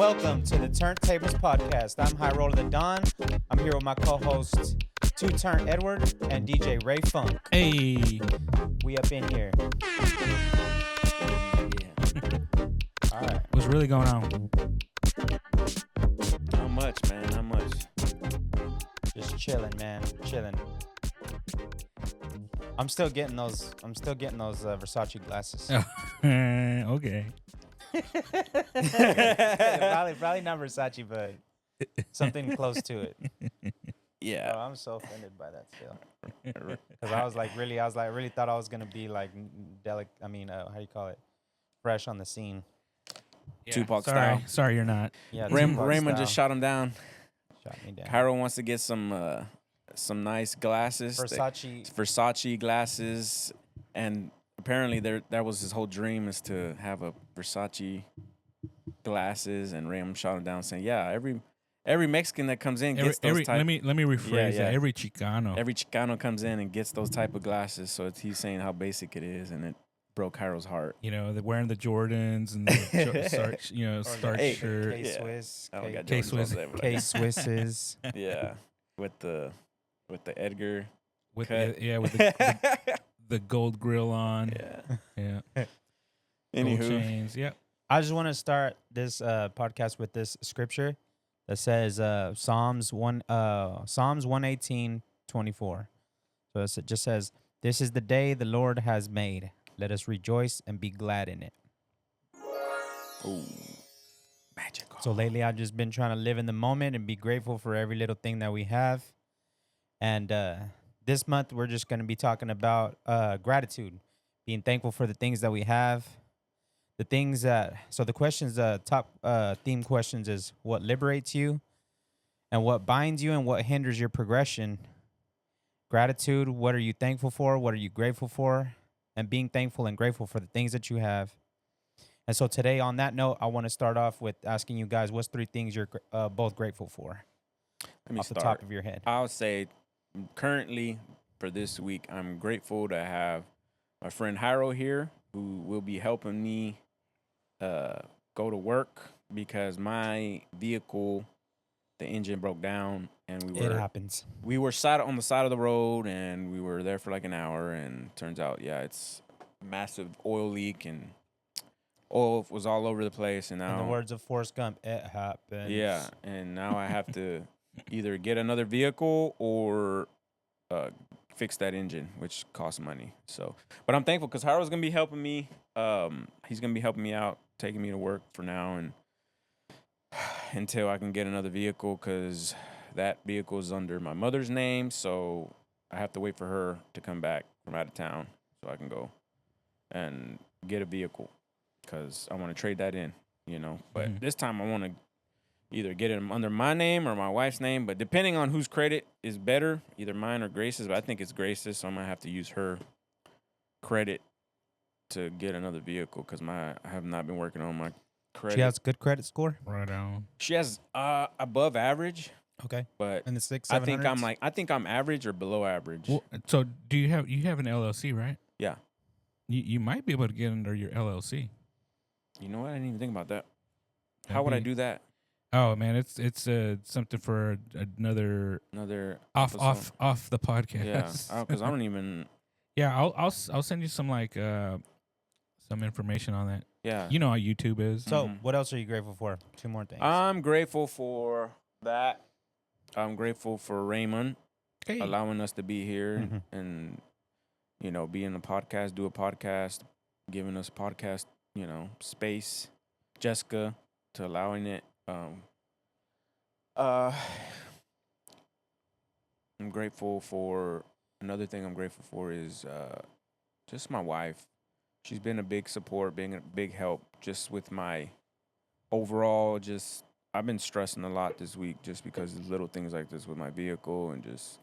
Welcome to the TurntTablesPodcast. I'm Jairo the Don. I'm here with my co-hosts, Turnt Edward and DJ Ray Funk. Hey. We up in here. Yeah. All right. What's really going on? Not much, man. Not much. Just chilling, man. Chilling. I'm still getting those Versace glasses. Okay. probably not Versace, but something close to it. Yeah. Oh, I'm so offended by that still. Because I was really thought I was gonna be like how do you call it? Fresh on the scene. Yeah. Tupac style. Sorry, you're not. Yeah, Raymond just shot him down. Shot me down. Cairo wants to get some nice glasses. Versace glasses, and apparently that was his whole dream, is to have a Versace glasses. And Raymond shot him down, saying, "Yeah, every Mexican that comes in gets those type." Let me rephrase that. Every Chicano comes in and gets those type of glasses. So he's saying how basic it is, and it broke Cairo's heart. You know, they're wearing the Jordans and the starch shirt. K-Swiss. K-Swiss. K-Swisses. Yeah, with the Edgar. With cut. the gold grill on. Yeah. Gold Anywho, chains. Yep. I just want to start this podcast with this scripture that says Psalms 118:24. So it just says, "This is the day the Lord has made. Let us rejoice and be glad in it." ooh, magical. So lately, I've just been trying to live in the moment and be grateful for every little thing that we have. And this month, we're just going to be talking about gratitude, being thankful for the things that we have. The things so the questions, top theme questions is what liberates you and what binds you and what hinders your progression. Gratitude, what are you thankful for? What are you grateful for? And being thankful and grateful for the things that you have. And so today, on that note, I want to start off with asking you guys, what's 3 things you're both grateful for? Let me off start. the top of your head. I would say currently for this week, I'm grateful to have my friend Jairo here, who will be helping me go to work, because my vehicle, the engine broke down, and It happens. we were sat on the side of the road, and we were there for like an hour, and turns out, it's a massive oil leak, and oil was all over the place. And now, In the words of Forrest Gump, it happens. yeah, and now I have to either get another vehicle or fix that engine, which costs money. So, but I'm thankful because Hairo's gonna be helping me. He's gonna be helping me out, taking me to work for now, and until I can get another vehicle, because that vehicle is under my mother's name. So I have to wait for her to come back from out of town so I can go and get a vehicle, because I want to trade that in, But this time I want to either get it under my name or my wife's name, but depending on whose credit is better, either mine or Grace's. But I think it's Grace's, so I'm gonna have to use her credit to get another vehicle, because I have not been working on my credit. She has good credit score? Right on. She has above average, Okay. but In the 600s, I think I'm average or below average. Well, so do you have an LLC, right? Yeah. You might be able to get under your LLC. You know what? I didn't even think about that. How would I do that? Oh man, it's something for another off the podcast. Yeah, because I don't even. Yeah, I'll send you some some information on that. Yeah. You know how YouTube is. So, what else are you grateful for? 2 more things. I'm grateful for that. I'm grateful for Raymond allowing us to be here and be in a podcast, do a podcast, giving us podcast, space. Jessica to allowing it. I'm grateful for another thing. I'm grateful for is just my wife. She's been a big support, being a big help, just with my overall. I've been stressing a lot this week, just because of little things like this with my vehicle, and just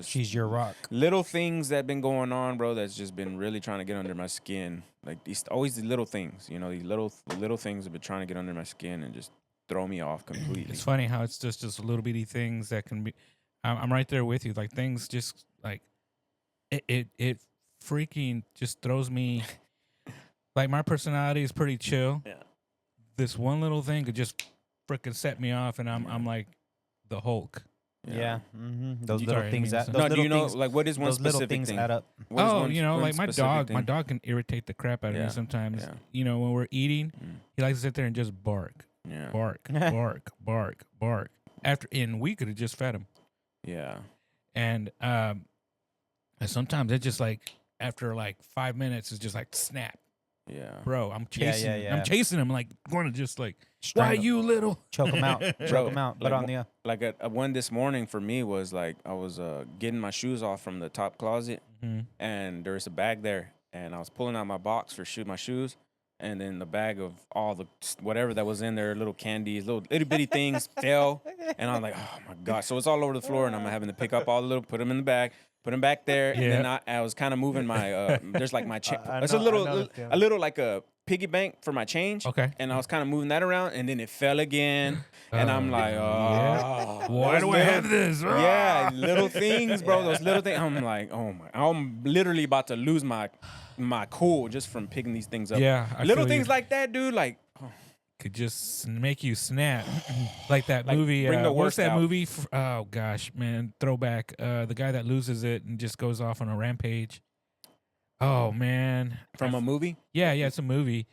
She's your rock. little things that been going on, bro. That's just been really trying to get under my skin. Like always the little things, these little things have been trying to get under my skin and just throw me off completely. It's funny how it's just little bitty things that can be. I'm right there with you. Like things just like it freaking just throws me. Like my personality is pretty chill. Yeah. this one little thing could just freaking set me off, and I'm like the Hulk. Yeah. Mm-hmm. Those Sorry, little I things. mean, Those no, little do you know things, like what is one those little specific things thing? add up. What is Oh, one- you know, one like my specific dog. thing? My dog can irritate the crap out of Yeah, me sometimes. yeah. You know, when we're eating, Mm. he likes to sit there and just bark, Yeah, bark, bark, bark, bark. And we could have just fed him. yeah, And sometimes it's just like after like 5 minutes, it's just like snap, yeah. bro. I'm Yeah, chasing. yeah. I'm chasing him. Like going to just like, why Strangle- you little? choke them out, Bro, choke them out. But like, on the Like a one this morning for me was like I was getting my shoes off from the top closet, Mhm. and there was a bag there, and I was pulling out my box for my shoes, and then the bag of all the whatever that was in there, little candies, little itty bitty things fell, and I'm like, oh my god! So it's all over the floor, and I'm having to pick up all the little, put them in the bag, put them back there, and then I was kind of moving my there's like my it's a little like a piggy bank for my change, Okay. and I was kind of moving that around, and then it fell again, and I'm like, yeah. oh, Why those do I little- have this? Yeah, little things, bro. Those little things. I'm like, oh my, I'm literally about to lose my cool just from picking these things up. Yeah, I little feel you. things like that, dude. Like, Could just make you snap, like that Like, movie. bring the What's worst that out. movie? Oh gosh, man, throwback. The guy that loses it and just goes off on a rampage. Oh man, from a movie. yeah, it's a movie.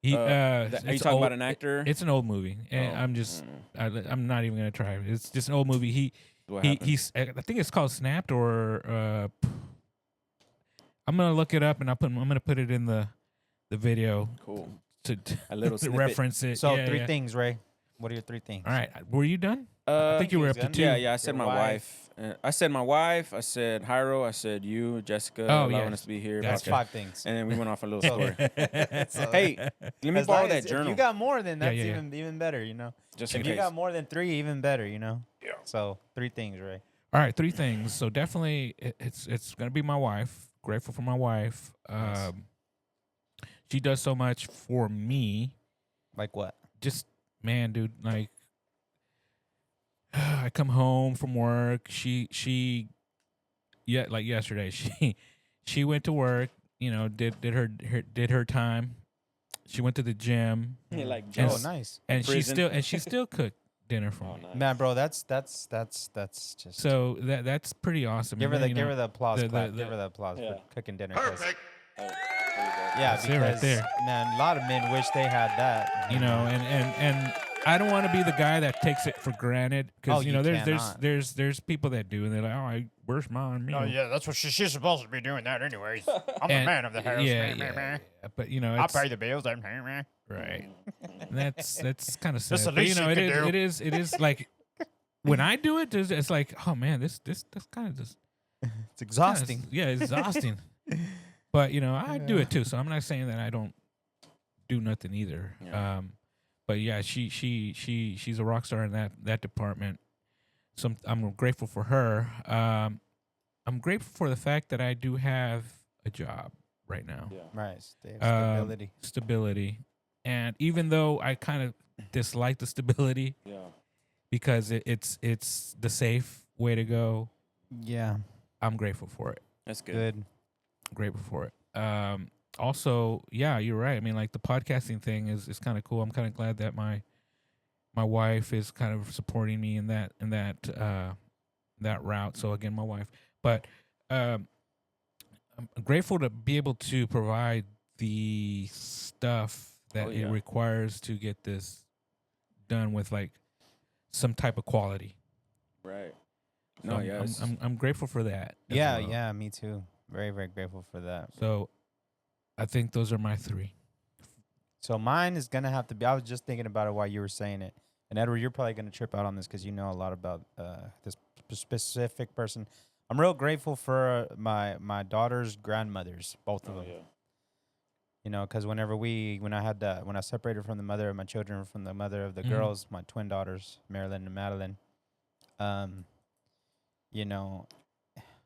He, Are you it's talking old- about an actor? It's an old movie, and Oh, I'm just, I don't know. I'm not even gonna try. It's just an old movie. What happened? He's. I think it's called Snapped, or I'm gonna look it up and I'm gonna put it in the video Cool. to A little to snippet. reference it. So Yeah, three yeah. things, Ray. What are your 3 things? All right, were you done? I think you were up to Done. 2. Yeah. I said Your my wife. I said my wife. I said Jairo. I said you, Jessica, Oh, allowing yeah. us to be here. That's Gotcha. 5 things. And then we went off a little So- story. So- Hey, let me As borrow long that as- If journal. you got more, then that's yeah. even better. You know. just in If you case. got more than 3, even better. You know. Yeah. So 3 things, Ray. All right, 3 things. So definitely, it's gonna be my wife. Grateful for my wife. Nice. She does so much for me. Like what? Just man, dude. Like I come home from work. Yeah, like yesterday. She went to work. You know, did her time. She went to the gym, Yeah, like And Oh, Joe. nice. and prison. she still cooked dinner for Oh, me. nice. Man, bro, that's just. So that's pretty awesome. give her And the then, you know, the applause the- clap. the- Give her the applause Yeah. for cooking dinner. 'cause- Oh, there you go. Yeah, That's it right because there. man, a lot of men wish they had that. You know, and I don't want to be the guy that takes it for granted because Oh, you know you there's cannot. there's people that do and they're like, where's mine? You know? that's what she's supposed to be doing that anyways. I'm the And- man of the house. Yeah, meh, meh, meh. yeah. But you know, I it's, pay the bills. Meh, meh. right. And that's kind of sad. That's the But, you least know, you it can is do. it is like when I do it, it's like, oh man, that's kind of just It's exhausting. Yeah, it's exhausting. But you know, I do it too. So I'm not saying that I don't do nothing either. Yeah. But yeah, she's a rock star in that department. So I'm grateful for her. I'm grateful for the fact that I do have a job right now. Yeah. Right. Stability. Stability. And even though I kind of dislike the stability Yeah. because it's the safe way to go, Yeah. I'm grateful for it. That's good. Good. Grateful for it. Also, yeah, you're right. I mean, like the podcasting thing is kind of cool. I'm kind of glad that my wife is kind of supporting me in that route. So again, my wife, but I'm grateful to be able to provide the stuff that Oh, it yeah. requires to get this done with like some type of quality. Right. So No, I'm- yeah. it's- I'm grateful for that. as Yeah. well. Yeah. Me too. Very, very grateful for that. So I think those are my 3. So mine is gonna have to be. I was just thinking about it while you were saying it. And Edward, you're probably gonna trip out on this because you know a lot about this specific person. I'm real grateful for my daughter's grandmothers, both of Oh, them. yeah. You know, because when I separated from the mother of my children, from the mother of the Mhm. girls, my twin daughters, Marilyn and Madeline, you know,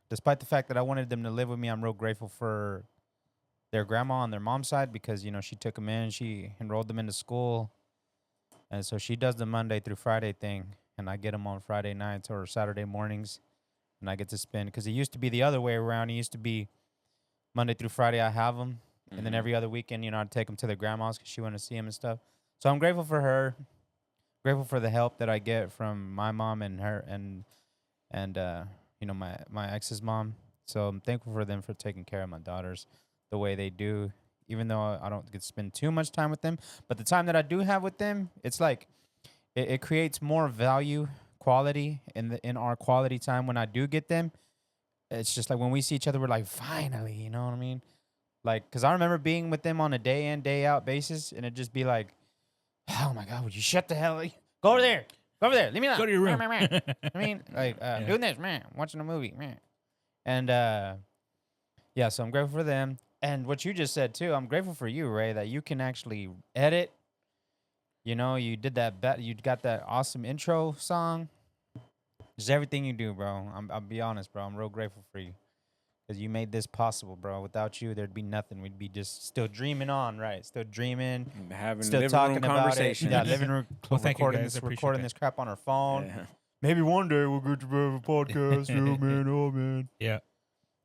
despite the fact that I wanted them to live with me, I'm real grateful for their grandma on their mom's side because, you know, she took them in, she enrolled them into school. And so she does the Monday through Friday thing, and I get them on Friday nights or Saturday mornings, and I get to spend, because it used to be the other way around. It used to be Monday through Friday I have them, and then Mhm. every other weekend, you know, I'd take them to their grandma's because she wanted to see them and stuff. So I'm grateful for her. Grateful for the help that I get from my mom and her and my ex's mom. So I'm thankful for them for taking care of my daughters the way they do, even though I don't get to spend too much time with them. But the time that I do have with them, it's like it creates more value, quality in our quality time when I do get them. It's just like when we see each other, we're like, finally, you know what I mean? Like, because I remember being with them on a day in, day out basis, and it'd just be like, oh my God, would you shut the hell up? Go over there. Go over there. Leave me alone. Go to your room. I mean, like, I'm Yeah. doing this, man. I'm watching a movie, man. And yeah, so I'm grateful for them. And what you just said too, I'm grateful for you, Ray, that you can actually edit. You know, you did that. You got that awesome intro song. Just everything you do, bro. I'll be honest, bro. I'm real grateful for you because you made this possible, bro. Without you, there'd be nothing. We'd be just still dreaming on, right? Still dreaming, Having still living talking room about it. conversations. Yeah, living room. Well, thank you, recording guys. I this, appreciate recording that. this crap on our phone. Yeah. Maybe one day we'll get to have a podcast, yo, man. Oh man. Yeah.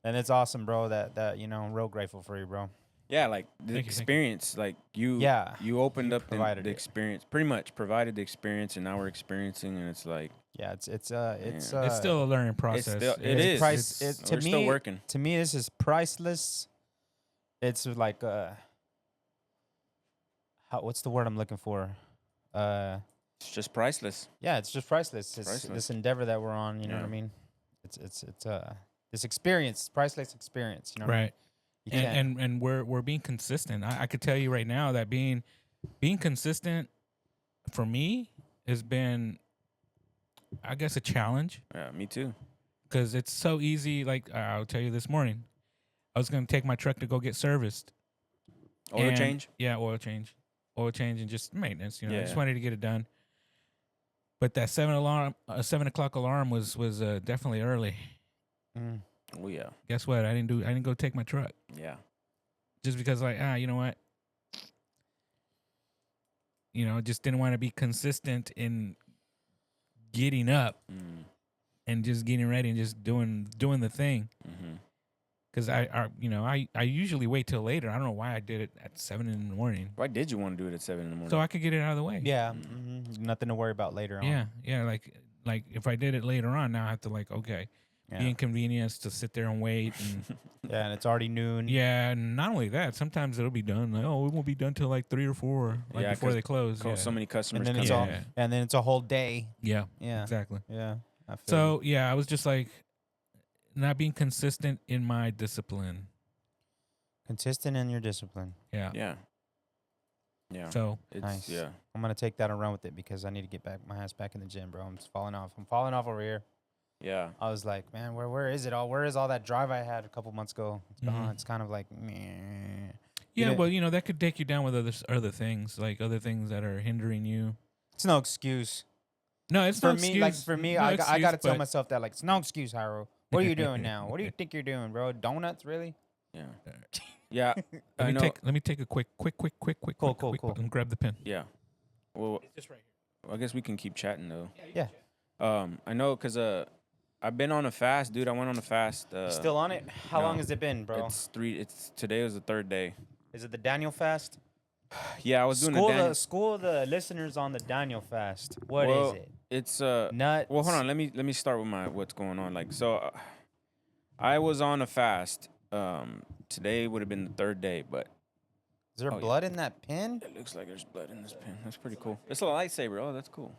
And it's awesome, bro. That I'm real grateful for you, bro. Yeah, like the Thank you. experience, like you Yeah, you opened you up the provided it. experience, pretty much provided the experience, and now we're experiencing, and it's like Yeah, it's It's still a learning process. still- it it's is. price. It's- To we're me, still working. to me, this is priceless. It's like what's the word I'm looking for? It's just priceless. Yeah, it's just priceless. It's Priceless. this endeavor that we're on. You know what I Yeah. mean? It's this experience, priceless experience. You know what I mean? right. You can't. And we're being consistent. I could tell you right now that being consistent for me has been, I guess, a challenge Yeah, me too. because it's so easy. Like I'll tell you, this morning I was going to take my truck to go get serviced. Oil And- change. Yeah, oil change, and just maintenance. You know, I just Yeah. wanted to get it done. But that 7 o'clock alarm was definitely early. Mm. Oh yeah, Guess what? I didn't go take my truck yeah. just because you know what? You know, just didn't want to be consistent in getting up Mm. and just getting ready and just doing the thing. Mm-hmm. Because I usually wait till later. I don't know why I did it at 7 in the morning, Why did you want to do it at 7 in the morning? so I could get it out of the way. Yeah, Mm. nothing to worry about later on. Yeah. Like if I did it later on, now I have to the yeah, inconvenience to sit there and wait. And yeah, and it's already noon. yeah, and not only that, sometimes it'll be done. Like, it won't be done till like 3 or 4, like Yeah, before 'cause they close. Yeah. So many customers and then come it's Yeah. all, and then it's a whole day. yeah, Yeah, exactly. yeah. I feel you. So yeah, I was just like not being consistent in my discipline. consistent in your discipline. Yeah. Yeah. Yeah. So It's Nice. yeah. I'm gonna take that and run with it because I need to get back my ass back in the gym, bro. I'm just falling off. I'm falling off over here. Yeah. I was like, man, where is it all? Where is all that drive I had a couple months ago? It's gone. Mhm. It's kind of like, meh. yeah, know- well, that could take you down with other things, like other things that are hindering you. It's no excuse No, it's for no me. excuse. Like for me, No I excuse, gotta tell but- myself that like it's no excuse, Jairo. What are you doing now? What do you think you're doing, bro? Donuts, really? Yeah. Yeah. I Let know. me take a quick Cool. and grab the pen. Yeah. Well, It's just right I guess we can keep chatting though. Yeah. I know because I've been on a fast, dude. I went on a fast. Still on it? How no. long has it been, bro? It's today was the third day. Is it the Daniel fast? Yeah, I was doing the Daniel. School the listeners on the Daniel fast. What is Well, it? It's Nuts. Well, hold on. Let me start with what's going on. Like, so I was on a fast. Today would have been the third day, but Is there oh, yeah. blood in that pen? it looks like there's blood in this pen. That's pretty cool. It's a lightsaber. Oh, that's cool.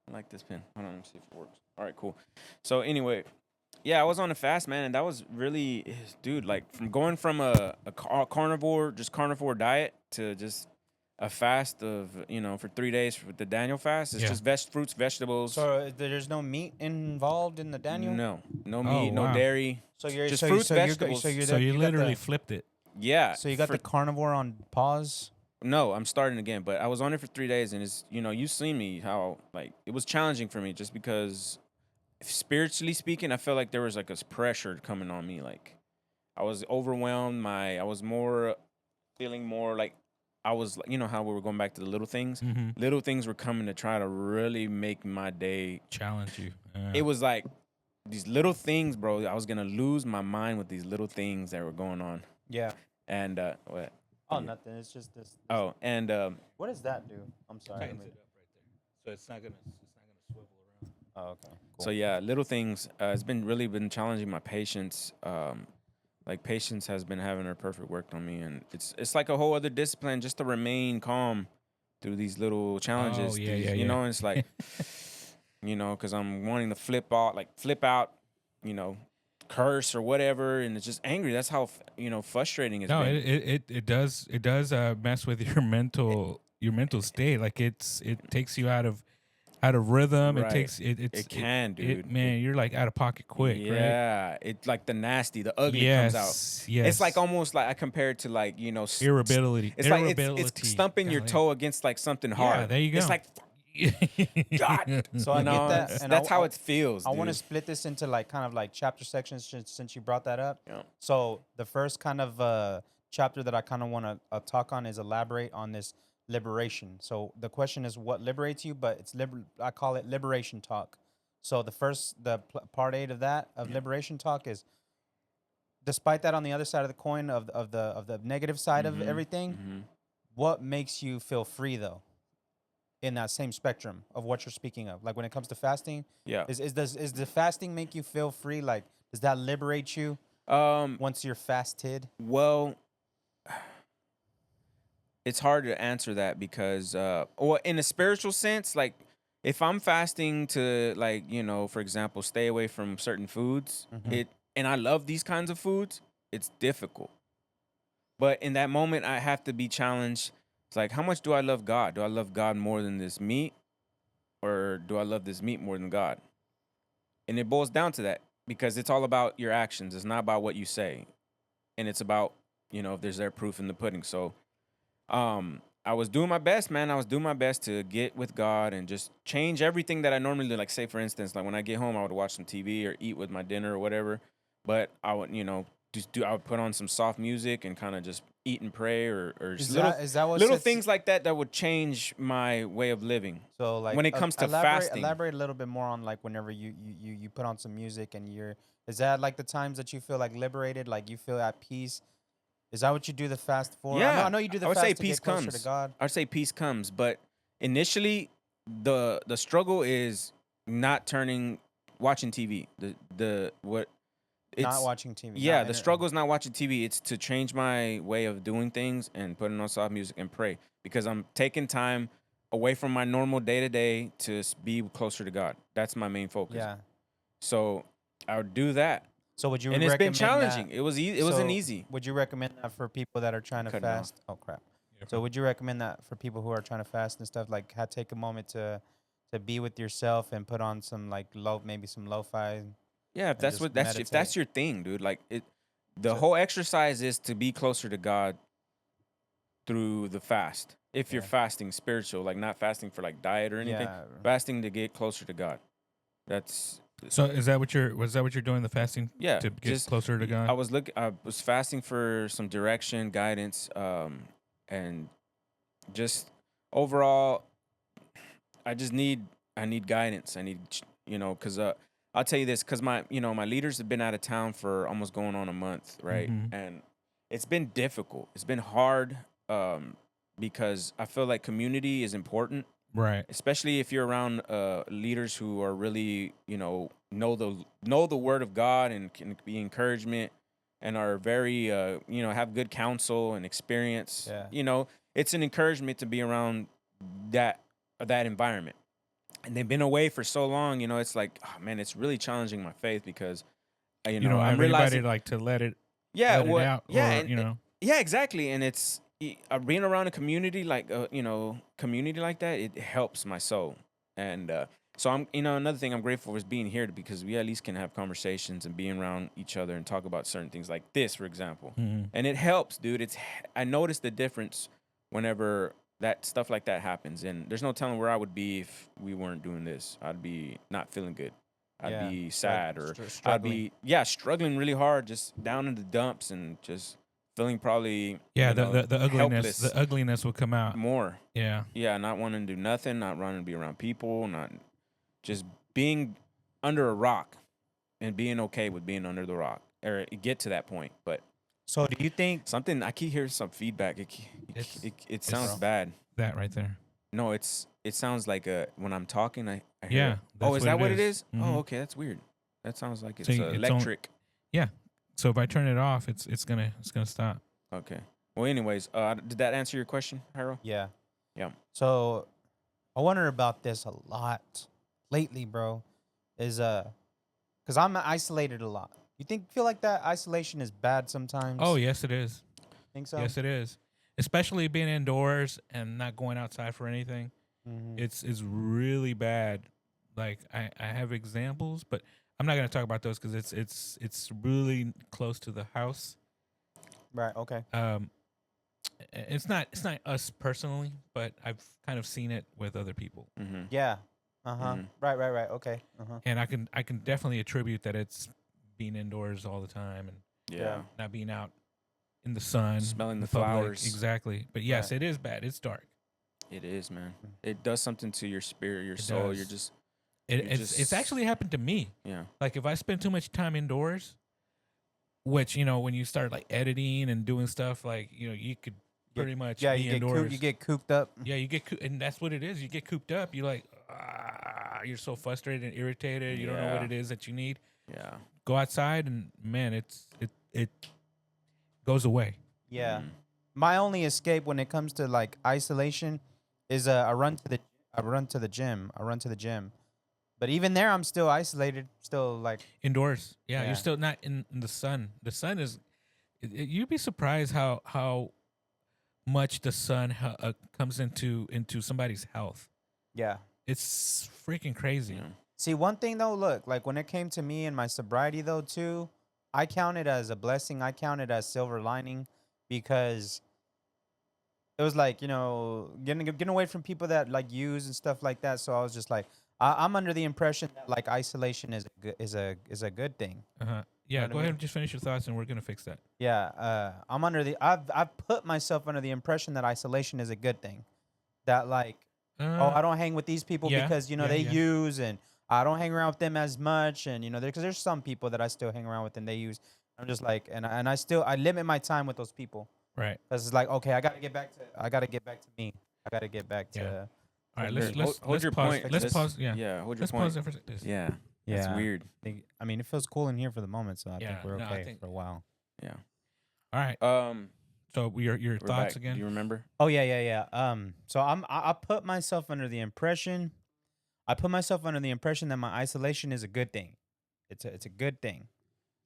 I like this pen. Hold on, let me see if it works. All right, cool. So anyway, yeah, I was on a fast, man, and that was really, dude, like going from a carnivore diet to just a fast of for 3 days with the Daniel fast. It's Yeah. just fruits, vegetables. So there's no meat involved in the Daniel? No meat, no wow. dairy. So you're Just so fruits, you're, vegetables. So you're So you got literally the, flipped it. Yeah. so you got the carnivore on pause. No, I'm starting again, but I was on it for 3 days, and it's you've seen me how like it was challenging for me just because spiritually speaking, I felt like there was like a pressure coming on me. Like I was overwhelmed. I was feeling more like I was how we were going back to the little things. Mm-hmm. Little things were coming to try to really make my day. Challenge you. It was like these little things, bro. I was gonna lose my mind with these little things that were going on. Yeah. And what? Oh, nothing. It's just this. Oh, and What does that do? I'm sorry. Tightens it up right there, so it's not gonna swivel around. Oh, okay. Cool. so yeah, little things. It's been really been challenging my patience. Like patience has been having her perfect work on me, and it's like a whole other discipline just to remain calm through these little challenges. Oh, yeah, these, yeah, you know, yeah. and it's like, you know, because I'm wanting to flip out, you know, curse or whatever, and it's just angry. That's how frustrating it's No, been. it does mess with your mental state. Like it takes you out of rhythm. It Right. takes it's It can, dude. man, you're like out of pocket quick, right? Yeah, it's like the nasty, the ugly comes out. Yes. It's like almost like I compare it to like irritability. It's like it's stumping your Golly. toe against like something hard. Yeah, there you go. It's like God. So I get that, and that's how it feels. I want to dude. split this into like kind of like chapter sections since you brought that up. Yeah. So the first kind of chapter that I kind of want to talk on is elaborate on this liberation. So the question is what liberates you, but it's I call it liberation talk. So part 8 of that of liberation talk is, despite that, on the other side of the coin of the negative side of everything, what makes you feel free though? In that same spectrum of what you're speaking of, like when it comes to fasting, Yeah. is the fasting make you feel free? Like, does that liberate you once you're fasted? Well, it's hard to answer that because, well, in a spiritual sense, like if I'm fasting to, like, for example, stay away from certain foods, and I love these kinds of foods, it's difficult. But in that moment, I have to be challenged. It's like, how much do I love God? Do I love God more than this meat? Or do I love this meat more than God? And it boils down to that because it's all about your actions. It's not about what you say. And it's about, if there's their proof in the pudding. So I was doing my best, man. I was doing my best to get with God and just change everything that I normally do. Like, say, for instance, like when I get home, I would watch some TV or eat with my dinner or whatever. But I would, I would put on some soft music and kind of just eat and pray or just Is that what little sets- things like that would change my way of living. So like when it comes to fasting. elaborate a little bit more on like whenever you put on some music and is that like the times that you feel like liberated, like you feel at peace? Is that what you do the fast for? Yeah, I know you do the I would fast say to peace get closer comes. to God. I'd say peace comes, but initially the struggle is not watching TV. Not watching TV. Yeah, the struggle is not watching TV. It's to change my way of doing things and putting on soft music and pray because I'm taking time away from my normal day to day to be closer to God. That's my main focus. Yeah. So I would do that. So would you? And it's been recommend challenging. that- It wasn't so easy. Would you recommend that for people that are trying to Cutting off. fast? Oh crap! So would you recommend that for people who are trying to fast and stuff? Like, take a moment to be with yourself and put on some like maybe some lo-fi. Yeah, if that's just what if that's meditate. your thing, dude. Like the So- whole exercise is to be closer to God through the fast. If you're Yeah. fasting spiritual, like not fasting for like diet or anything, Yeah. fasting to get closer to God. That's So was that what you're doing, the fasting? Yeah, To get just- closer to God? I was fasting for some direction, guidance, and just overall, I need guidance. I need, because I'll tell you this, because my leaders have been out of town for almost going on a month, right? Mhm. And it's been difficult. It's been hard, because I feel like community is important, Right. especially if you're around leaders who are really, know the word of God and can be encouragement and are very, have good counsel and experience. Yeah. It's an encouragement to be around that environment. And they've been away for so long, it's like, oh man, it's really challenging my faith because, You don't I'm have anybody realizing, like to let it yeah, let it out, yeah, or, and, yeah, exactly. And it's being around a community like community like that. It helps my soul. And so I'm another thing I'm grateful for is being here because we at least can have conversations and being around each other and talk about certain things like this, for example. Mhm. And it helps, dude. I noticed the difference whenever that stuff like that happens. And there's no telling where I would be if we weren't doing this. I'd be not feeling good. I'd Yeah. be sad or I'd struggling. be struggling really hard, just down in the dumps and just feeling probably Yeah, you know, the ugliness helpless the ugliness will come out. more. Yeah. Yeah, not wanting to do nothing, not wanting to be around people, not just being under a rock and being okay with being under the rock or get to that point. But So do you think? Something I keep hearing some feedback. It's- It sounds it's- bad. That right there. No, it sounds like when I'm talking, I hear. Yeah. it. That's Oh, is that what it is? Mhm. Oh, okay, that's weird. That sounds like it's So it's electric. So if I turn it off, it's gonna stop. Okay. Well, anyways, did that answer your question, Jairo? Yeah. Yeah. So I wonder about this a lot lately, bro. Is because I'm isolated a lot. You feel like that isolation is bad sometimes? Oh yes, it is. Think so? Yes, it is. Especially being indoors and not going outside for anything. Mhm. It's really bad. Like I have examples, but I'm not gonna talk about those because it's really close to the house. Right. Okay. It's not us personally, but I've kind of seen it with other people, Mm-hmm. Yeah. Uh huh. Mhm. Right. Okay. Uh huh. and I can definitely attribute that it's being indoors all the time and Yeah. not being out in the sun, Smelling in the public. flowers. Exactly. But yes, Right. it is bad. It's dark. It is, man. Mm. It does something to your spirit, your It soul. does. You're just It's just- actually happened to me. yeah. Like if I spend too much time indoors, which when you start like editing and doing stuff, like you could pretty much Yeah. be You get indoors. you get cooped up. Yeah, you get and that's what it is. You get cooped up. You're like, you're so frustrated and irritated. You don't know what Yeah. it is that you need. Yeah. Go outside and man, it goes away. Yeah. Mhm. My only escape when it comes to like isolation is a run to the gym. I run to the gym. But even there, I'm still isolated. Still like Indoors, yeah, Yeah. you're still not in the sun. The sun is. You'd be surprised how much the sun comes into somebody's health. yeah. It's freaking crazy. Yeah. See, one thing though, look, like when it came to me and my sobriety though too, I count it as a blessing. I count it as silver lining because it was like, getting away from people that like use and stuff like that. So I was just like, I'm under the impression that like isolation is a good thing. Uh-huh. Yeah, what I go ahead mean? and just finish your thoughts, and we're gonna fix that. Yeah, I've put myself under the impression that isolation is a good thing. That like, I don't hang with these people yeah, because yeah, they yeah. use, and I don't hang around with them as much, and because there's some people that I still hang around with and they use. I'm just like, and I limit my time with those people Right. because it's like, okay, I gotta get back to me. I gotta get back to. Yeah. All right. Here, Let's hold let's your pause. point. Let's Let's- pause. Yeah. Yeah. Hold your Let's point. pause there for a second. Yeah. That's weird. I mean, it feels cool in here for the moment, so I Yeah, think we're no, I okay think- for a while. Yeah. All right. So your We're thoughts back. again? Do you remember? Oh yeah. So I put myself under the impression. I put myself under the impression that my isolation is a good thing. It's a good thing.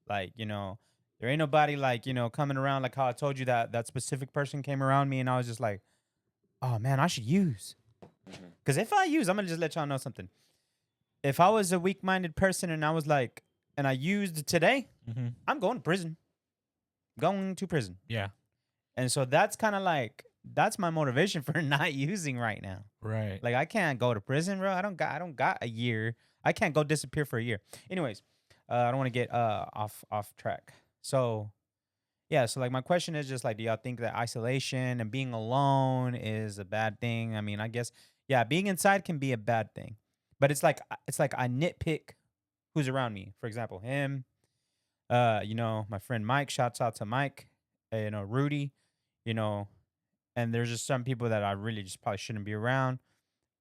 Like there ain't nobody like coming around like how I told you that specific person came around me and I was just like, oh man, I should use. Mhm. Because if I use, I'm gonna just let y'all know something. If I was a weak-minded person and I was like, and I used today, Mm-hmm. I'm going to prison. Going to prison. Yeah. And so that's kind of like that's my motivation for not using right now. Right. Like I can't go to prison, bro. I don't got a year. I can't go disappear for a year. Anyways, I don't want to get off track. So yeah, so like my question is just like, do y'all think that isolation and being alone is a bad thing? I mean, I guess yeah, being inside can be a bad thing, but it's like I nitpick who's around me. For example, him, my friend Mike. Shouts out to Mike, Rudy, and there's just some people that I really just probably shouldn't be around,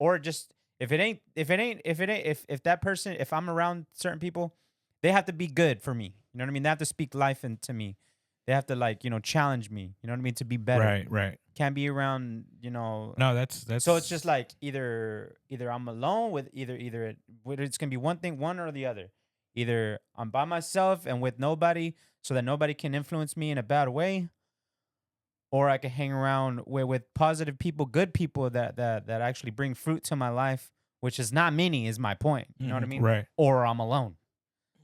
or just if that person, if I'm around certain people, they have to be good for me. You know what I mean? They have to speak life into me. They have to like challenge me. You know what I mean? To be better. Right. Right. Can't be around No, that's So it's just like either I'm alone with whether it's gonna be one or the other. Either I'm by myself and with nobody, so that nobody can influence me in a bad way, or I can hang around with positive people, good people that actually bring fruit to my life, which is not many, is my point. You know what I Mhm, mean? right. Or I'm alone.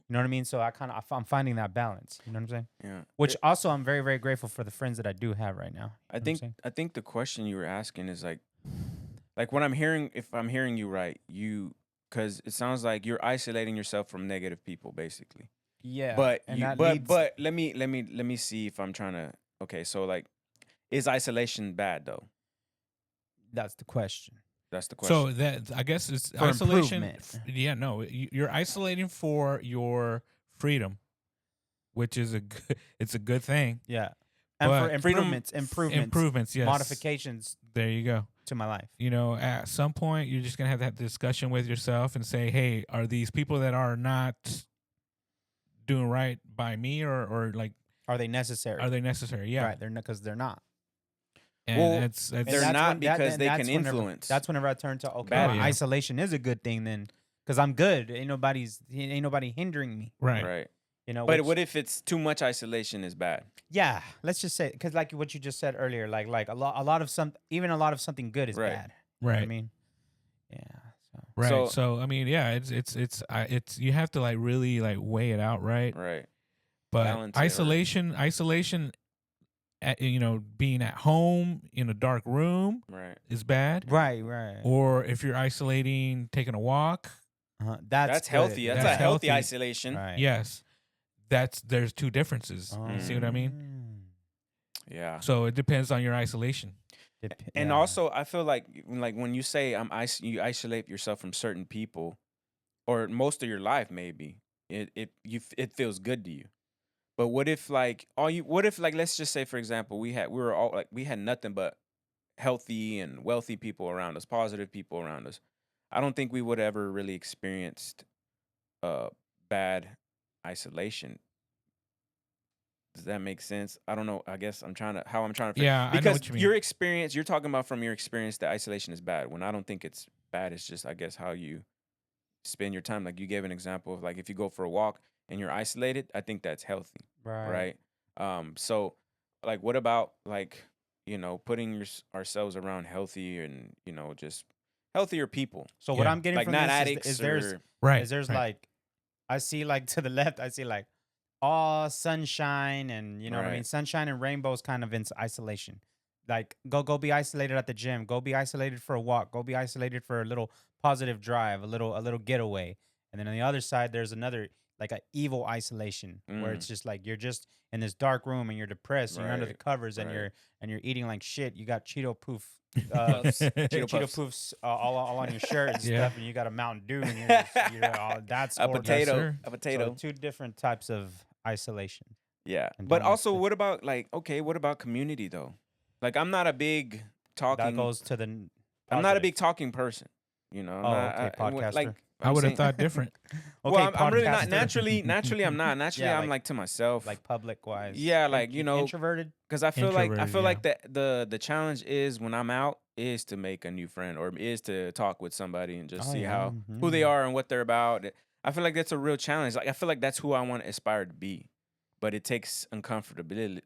You know what I mean? So I'm finding that balance. You know what I'm saying? Yeah. Which also I'm very, very grateful for the friends that I do have right now. I You know what I'm think saying? I think the question you were asking is like what I'm hearing. If I'm hearing you right, because it sounds like you're isolating yourself from negative people, basically. Yeah. But and you, that but leads- but let me see if I'm trying to. Okay, so like, is isolation bad though? that's the question. That's the question. So that I guess it's For isolation. improvement. Yeah, no, you're isolating for your freedom. which is it's a good thing. Yeah. And for But freedom- Improvements, yes. modifications There you go. to my life. You know, at some point, you're just gonna have that discussion with yourself and say, "Hey, are these people that are not doing right by me, or like, Are they necessary? are they necessary?" Yeah, Right. They're not, because they're not. and Well, it's they're that's not when- that- because and they that's can whenever- influence. That's whenever I turn to, okay, Bad. well, Yeah. isolation is a good thing then, because I'm good. Ain't nobody hindering me. right. right. You know. But which- what if it's too much isolation is bad? Yeah, let's just say, because like what you just said earlier, like a lot of something good is Right. bad. You know what I Right. mean, yeah. So Right. So- So, I mean, yeah, it's you have to like really like weigh it out, right? Right. But Balance it, or- isolation, you know, being at home in a dark room Right. is bad. right. Or if you're isolating, taking a walk, That's good. healthy. That's, That's a healthy healthy. isolation. Right. yes, there's two differences. You see what I mean? Yeah. So it depends on your isolation. And Yeah. also, I feel like when you say you isolate yourself from certain people, or most of your life, maybe it feels good to you. But what if let's just say, for example, we had nothing but healthy and wealthy people around us, positive people around us. I don't think we would ever really experienced bad isolation. Does that make sense? I don't know. I guess I'm trying to figure. Yeah, I know Because what you mean. your experience, you're talking about from your experience that isolation is bad. When I don't think it's bad, it's just, I guess, how you spend your time. Like you gave an example of, like, if you go for a walk and you're isolated, I think that's healthy, right? So, like, what about, like, you know, putting ourselves around healthy and, you know, just healthier people, So what Yeah. I'm getting like from not this addicts is there's or Right. is there's right. like, I see, like, to the left, I see like all sunshine, and you know what I mean, Right. sunshine and rainbows kind of in isolation. Like go be isolated at the gym, go be isolated for a walk, go be isolated for a little positive drive, a little getaway. And then on the other side, there's another, like, a evil isolation where it's just like you're just in this dark room and you're depressed and you're under the Right, covers and right. you're eating like shit. You got Cheeto poof. Puffs, Cheeto Cheeto Puffs. poofs all on your shirt and Yeah. stuff, and you got a Mountain Dew, and that's a horrible. potato, sir. a potato. So two different types of isolation. Yeah. And But don't also, mix what about, like, okay, what about community though? Like, I'm not a big talking. That goes to the. I'm not a positive. big talking person. You know. I'm Oh, not, okay, podcaster. Like, I I'm would have saying- thought different. Okay, well, I'm really not. podcaster. Naturally, I'm not. Naturally, Yeah, I'm like to myself. like public wise. Yeah, like, you know, introverted. because I feel like Introverted, the challenge is when I'm out is to make a new friend, or is to talk with somebody and just Oh, see yeah, who they mhm. are and what they're about. I feel like that's a real challenge. Like, I feel like that's who I want to aspire to be, but it takes uncomfortability,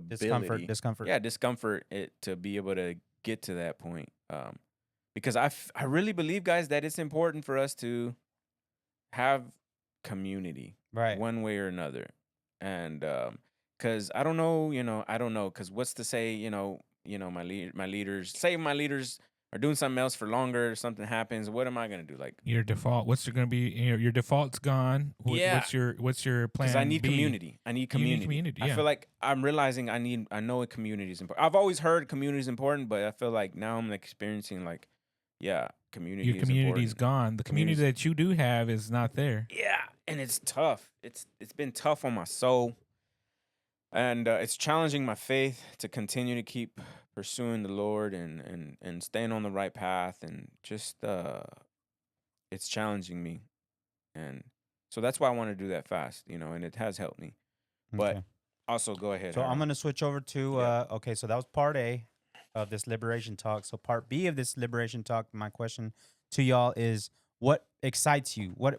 Discomfort. yeah, discomfort to be able to get to that point. Because I really believe, guys, that it's important for us to have community, Right. one way or another. And because I don't know, because what's to say, my leaders are doing something else for longer, something happens, what am I gonna do? Like, Your default. What's going to be? Your default's gone. Yeah. What's your plan? because I need B? community. I need You need community. community, I yeah. feel like I'm realizing I know a community is important. I've always heard community is important, but I feel like now I'm experiencing, like, yeah, community Your is community's important. gone. The community Community's- that you do have is not there. Yeah, and it's tough. It's been tough on my soul, and it's challenging my faith to continue to keep pursuing the Lord and staying on the right path, and just it's challenging me, and so that's why I want to do that fast, and it has helped me. But Okay. also, go ahead. So I'm Harold. gonna switch over to Yeah. okay. So that was part A of this liberation talk. So part B of this liberation talk, my question to y'all is: what excites you? What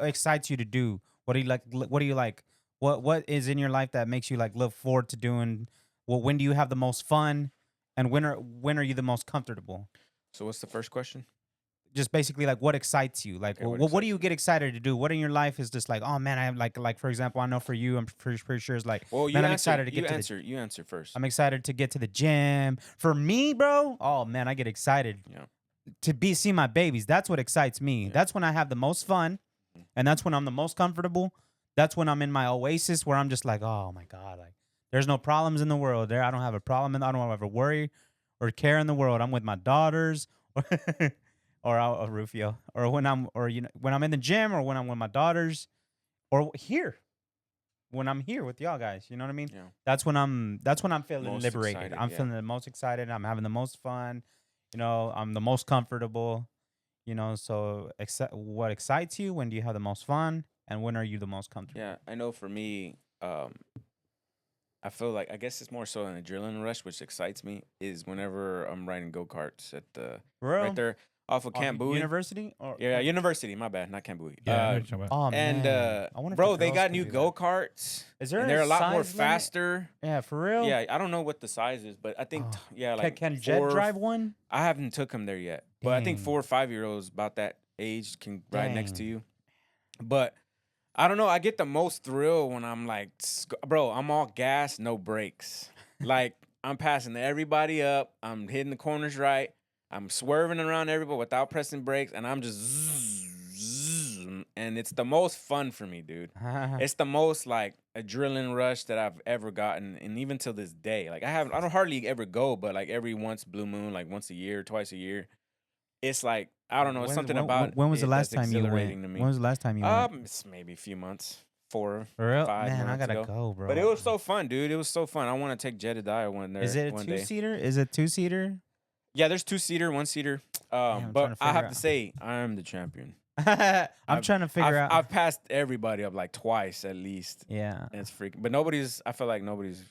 excites you to do? What do you like? What do you like? What is in your life that makes you like look forward to doing? Well, when do you have the most fun? And when are you the most comfortable? So what's the first question? Just basically like what excites you? Like, Okay, what what do you get excited to do? What in your life is just like, oh man, I have like for example, I know for you, I'm pretty sure it's like, Well, man, I'm answer, excited to get to the you answer first. I'm excited to get to the gym. For me, bro, oh man, I get excited Yeah. to see my babies. That's what excites me. Yeah. That's when I have the most fun, and that's when I'm the most comfortable. That's when I'm in my oasis where I'm just like, oh my god, like there's no problems in the world. There, I don't have a problem, and I don't have a worry or care in the world. I'm with my daughters, or Rufio, or when I'm in the gym, or when I'm with my daughters, or here. when I'm here with y'all guys. You know what I mean? Yeah. That's when I'm feeling Most liberated. excited, I'm yeah. feeling the most excited. I'm having the most fun. You know, I'm the most comfortable. You know, so what excites you? When do you have the most fun? And when are you the most comfortable? Yeah, I know for me, I feel like I guess it's more so an adrenaline rush, which excites me, is whenever I'm riding go karts at the For real? right there off of Camp Bowie. University? Or Yeah, university. My bad, not Camp Bowie. Yeah, I know what you're talking about. Oh And man, I wonder if bro, the they girls got can new do that. go karts. Is there and a they're a lot more size limit? faster. Yeah, for real. Yeah, I don't know what the size is, but I think Oh. yeah, like Can Jet 4 drive one? I haven't took him there yet, but I think Dang. 4 or 5-year-olds about that age can ride next to Dang. you. But I don't know. I get the most thrill when I'm like, bro, I'm all gas, no brakes. Like I'm passing everybody up. I'm hitting the corners right. I'm swerving around everybody without pressing brakes, and I'm just and it's the most fun for me, dude. It's the most like adrenaline rush that I've ever gotten, and even till this day, like I don't hardly ever go, but like every once blue moon, like once a year, twice a year, it's like I don't know, it's something about when was the it last that's time you exhilarating went? to me. When was the last time you went? It's maybe a few months, 4, For real? 5 Man, I months gotta ago. go, bro. But it was so fun, dude. It was so fun. I want to take Jedediah one there. Is it a one day. 2-seater? Is it 2-seater? Yeah, there's 2-seater, 1-seater. I'm trying But to I figure have out. to say, I'm the champion. I'm trying to figure out. I've passed everybody up like twice at least. Yeah. And it's freaking. But nobody's. I feel like nobody's.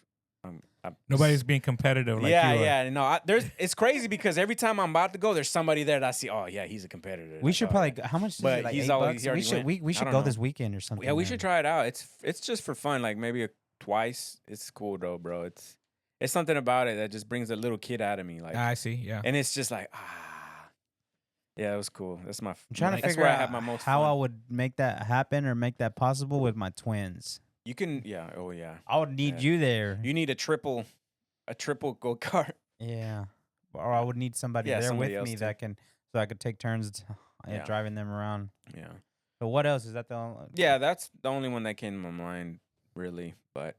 Nobody's being competitive like yeah, you are. yeah. No, it's crazy because every time I'm about to go, there's somebody there that I see. Oh yeah, he's a competitor. We Like, should oh, probably. yeah. How much is But it? Like he's $8? always- he We already should. went. We I should don't go know. this weekend or something. Yeah, we man. should try it out. It's just for fun. Like maybe twice. It's cool though, bro. It's something about it that just brings a little kid out of me. Like, I see. Yeah. and it's just like yeah, it was cool. That's my. I'm trying to that's figure where out I have my most how fun. I would make that happen or make that possible with my twins. You can, yeah. Oh yeah. I would need Yeah. you there. You need a triple go kart. Yeah. Or I would need somebody Yeah, there somebody with else me too. that can, so I could take turns Yeah. driving them around. Yeah. So what else is that the? Only, Yeah, that's the only one that came to my mind, really. But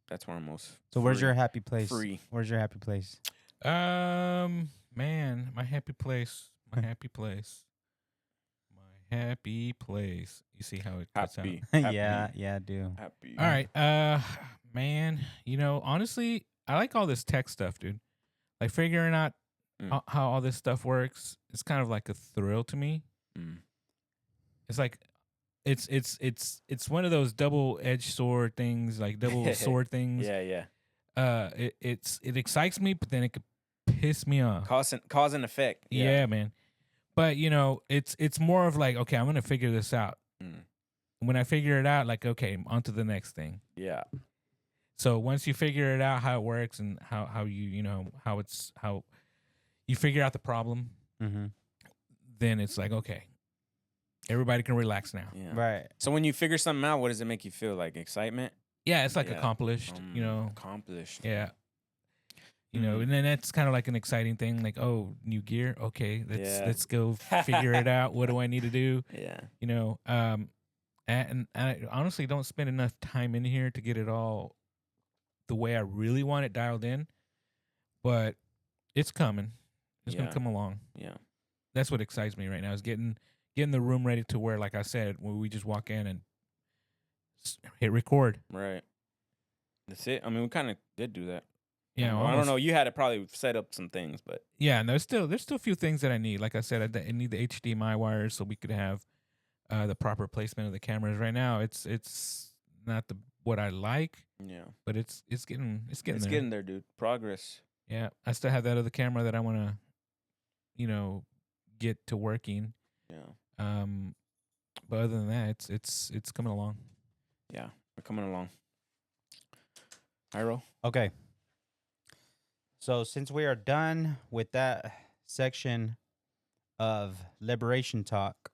that's where I'm most. So where's free. your happy place? Free. Where's your happy place? Man, my happy place. My happy place. My happy place. You see how it cuts out? Happy. Yeah, I do. Happy. All right. Man, honestly, I like all this tech stuff, dude. Like figuring out Mm. how all this stuff works. It's kind of like a thrill to me. Mm. It's like it's one of those double-edged sword things, like double sword things. Yeah. It excites me, but then it could piss me off. Cause and effect. Yeah, man. But it's more of like, okay, I'm gonna figure this out. Mm. When I figure it out, like, okay, on to the next thing. Yeah. So once you figure it out how it works and how how you figure out the problem, Mm-hmm. then it's like, okay, everybody can relax now. Yeah. Right. So when you figure something out, what does it make you feel like? Excitement? Yeah, it's like Yeah. accomplished, Accomplished. Yeah. Mhm. And then that's kind of like an exciting thing. Like, oh, new gear. Okay, Yeah. let's go figure it out. What do I need to do? Yeah. And I honestly don't spend enough time in here to get it all the way I really want it dialed in. But it's coming. It's Yeah. gonna come along. Yeah. That's what excites me right now. Is getting the room ready to where, like I said, when we just walk in and hit record. Right. That's it. I mean, we kind of did do that. Yeah, I don't know. You had to probably set up some things, but Yeah, and there's still a few things that I need. Like I said, I need the HDMI wires so we could have the proper placement of the cameras. Right now, it's not what I like, yeah, but it's getting it's there. getting there, dude. Progress. Yeah, I still have that other camera that I want to, get to working. Yeah. But other than that, it's coming along. Yeah. We're coming along. Jairo. Okay. So since we are done with that section of liberation talk,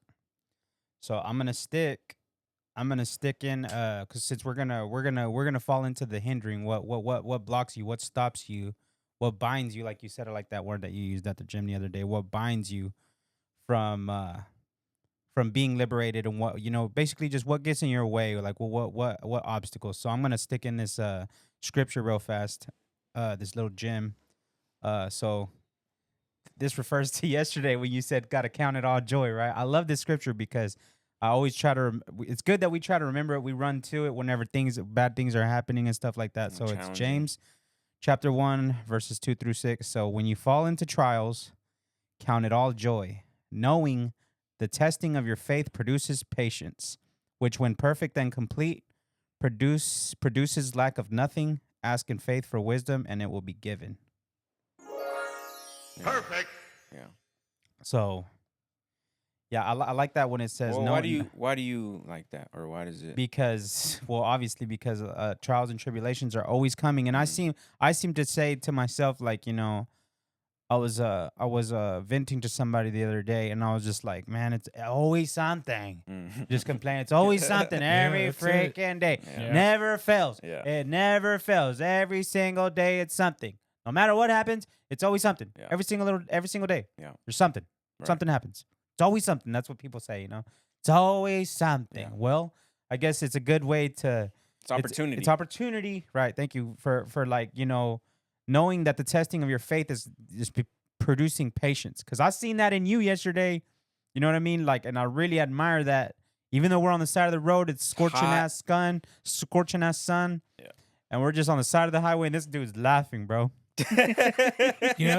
so I'm gonna stick in because since we're gonna fall into the hindering, what blocks you, what stops you, what binds you, like you said, I like that word that you used at the gym the other day. What binds you from being liberated, and what basically just what gets in your way, like what obstacles. So I'm gonna stick in this scripture real fast, this little gem. So this refers to yesterday when you said gotta count it all joy, right? I love this scripture because I always try to. It's good that we try to remember it. We run to it whenever bad things are happening and stuff like that. So it's Challenging. James, chapter 1, verses 2 through 6. So when you fall into trials, count it all joy, knowing the testing of your faith produces patience, which, when perfect and complete, produces lack of nothing. Ask in faith for wisdom, and it will be given. Perfect. Yeah. So, yeah, I like that when it says Well, no. why do you like that, or why does it? Because, well, obviously because trials and tribulations are always coming, and I seem to say to myself, like, I was venting to somebody the other day, and I was just like, man, it's always something. Just complain. It's always something every that's it. freaking day. Yeah. Never fails. Yeah. It never fails. Every single day, it's something. No matter what happens, it's always something. Yeah. Every single day. Yeah. There's something. Right. Something happens. It's always something. That's what people say. It's always something. Yeah. Well, I guess it's a good way to. It's opportunity. It's opportunity, right? Thank you for like knowing that the testing of your faith is producing patience. Because I seen that in you yesterday. You know what I mean? Like, and I really admire that. Even though we're on the side of the road, it's scorching ass sun, Yeah. and we're just on the side of the highway, and this dude's laughing, bro.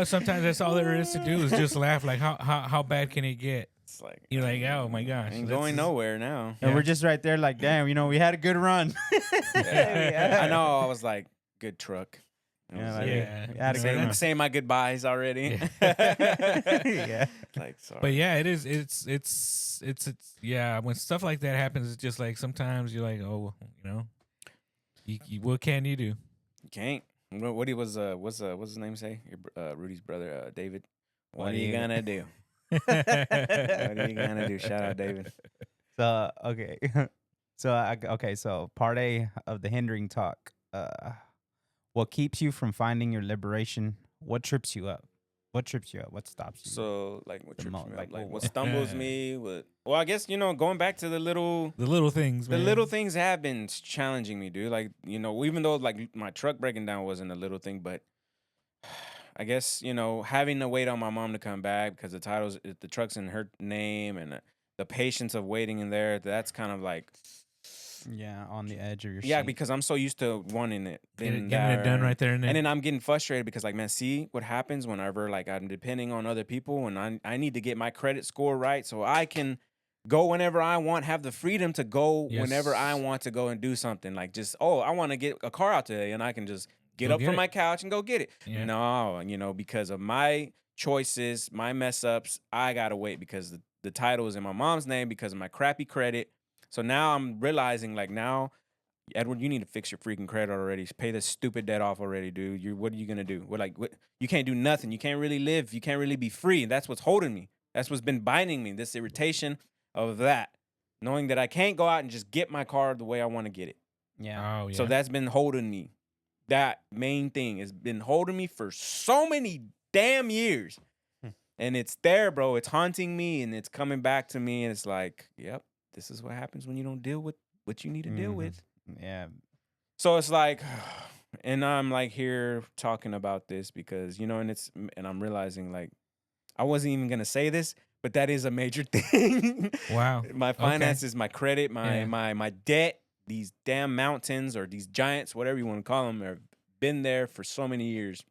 Sometimes that's all there is to do is just laugh. Like, how bad can it get? It's like You're like, oh my gosh, ain't this going is- nowhere now. And Yeah. we're just right there, like, damn, we had a good run. Yeah. I know. I was like, good truck. I Yeah, was like, like, Yeah. we had a good saying, run. saying my goodbyes already. Yeah. Like, sorry. But yeah, it is. It's yeah. When stuff like that happens, it's just like sometimes you're like, oh, what can you do? You can't. What he was? What's his name say? Rudy's brother, David. What are you gonna do? What are you gonna do? Shout out, David. So okay, so part A of the hindering talk. What keeps you from finding your liberation? What trips you up? What trips you up? What stops you? So, like, what The trips mo- me up? like, Like, what- what stumbles me? Well, I guess going back to the little things, the man. little things have been challenging me, dude. Like, even though like my truck breaking down wasn't a little thing, but I guess having to wait on my mom to come back because the truck's in her name, and the patience of waiting in there. That's kind of like, Yeah, on the edge of your yeah, seat. because I'm so used to wanting it, Getting it there. done right there and then. And then I'm getting frustrated because, like, man, see what happens whenever, like, I'm depending on other people, and I need to get my credit score right so I can go whenever I want, have the freedom to go whenever I Yes. want to go and do something. Like, just, I want to get a car out today, and I can just get Go up get from it. my couch and go get it. Yeah. No, because of my choices, my mess ups, I got to wait because the title is in my mom's name because of my crappy credit. So now I'm realizing, like, now, Edward, you need to fix your freaking credit already. Pay this stupid debt off already, dude. What are you gonna do? What you can't do nothing. You can't really live. You can't really be free. And that's what's holding me. That's what's been binding me. This irritation of that, knowing that I can't go out and just get my car the way I want to get it. yeah. Oh yeah. So that's been holding me. That main thing has been holding me for so many damn years. And it's there, bro. It's haunting me, and it's coming back to me, and it's like, yep, this is what happens when you don't deal with what you need to deal Mhm. with. Yeah. So it's like, and I'm like here talking about this because, and I'm realizing, like, I wasn't even going to say this, but that is a major thing. Wow. My Okay. finances, my credit, my, Yeah. my debt, these damn mountains or these giants, whatever you want to call them, have been there for so many years.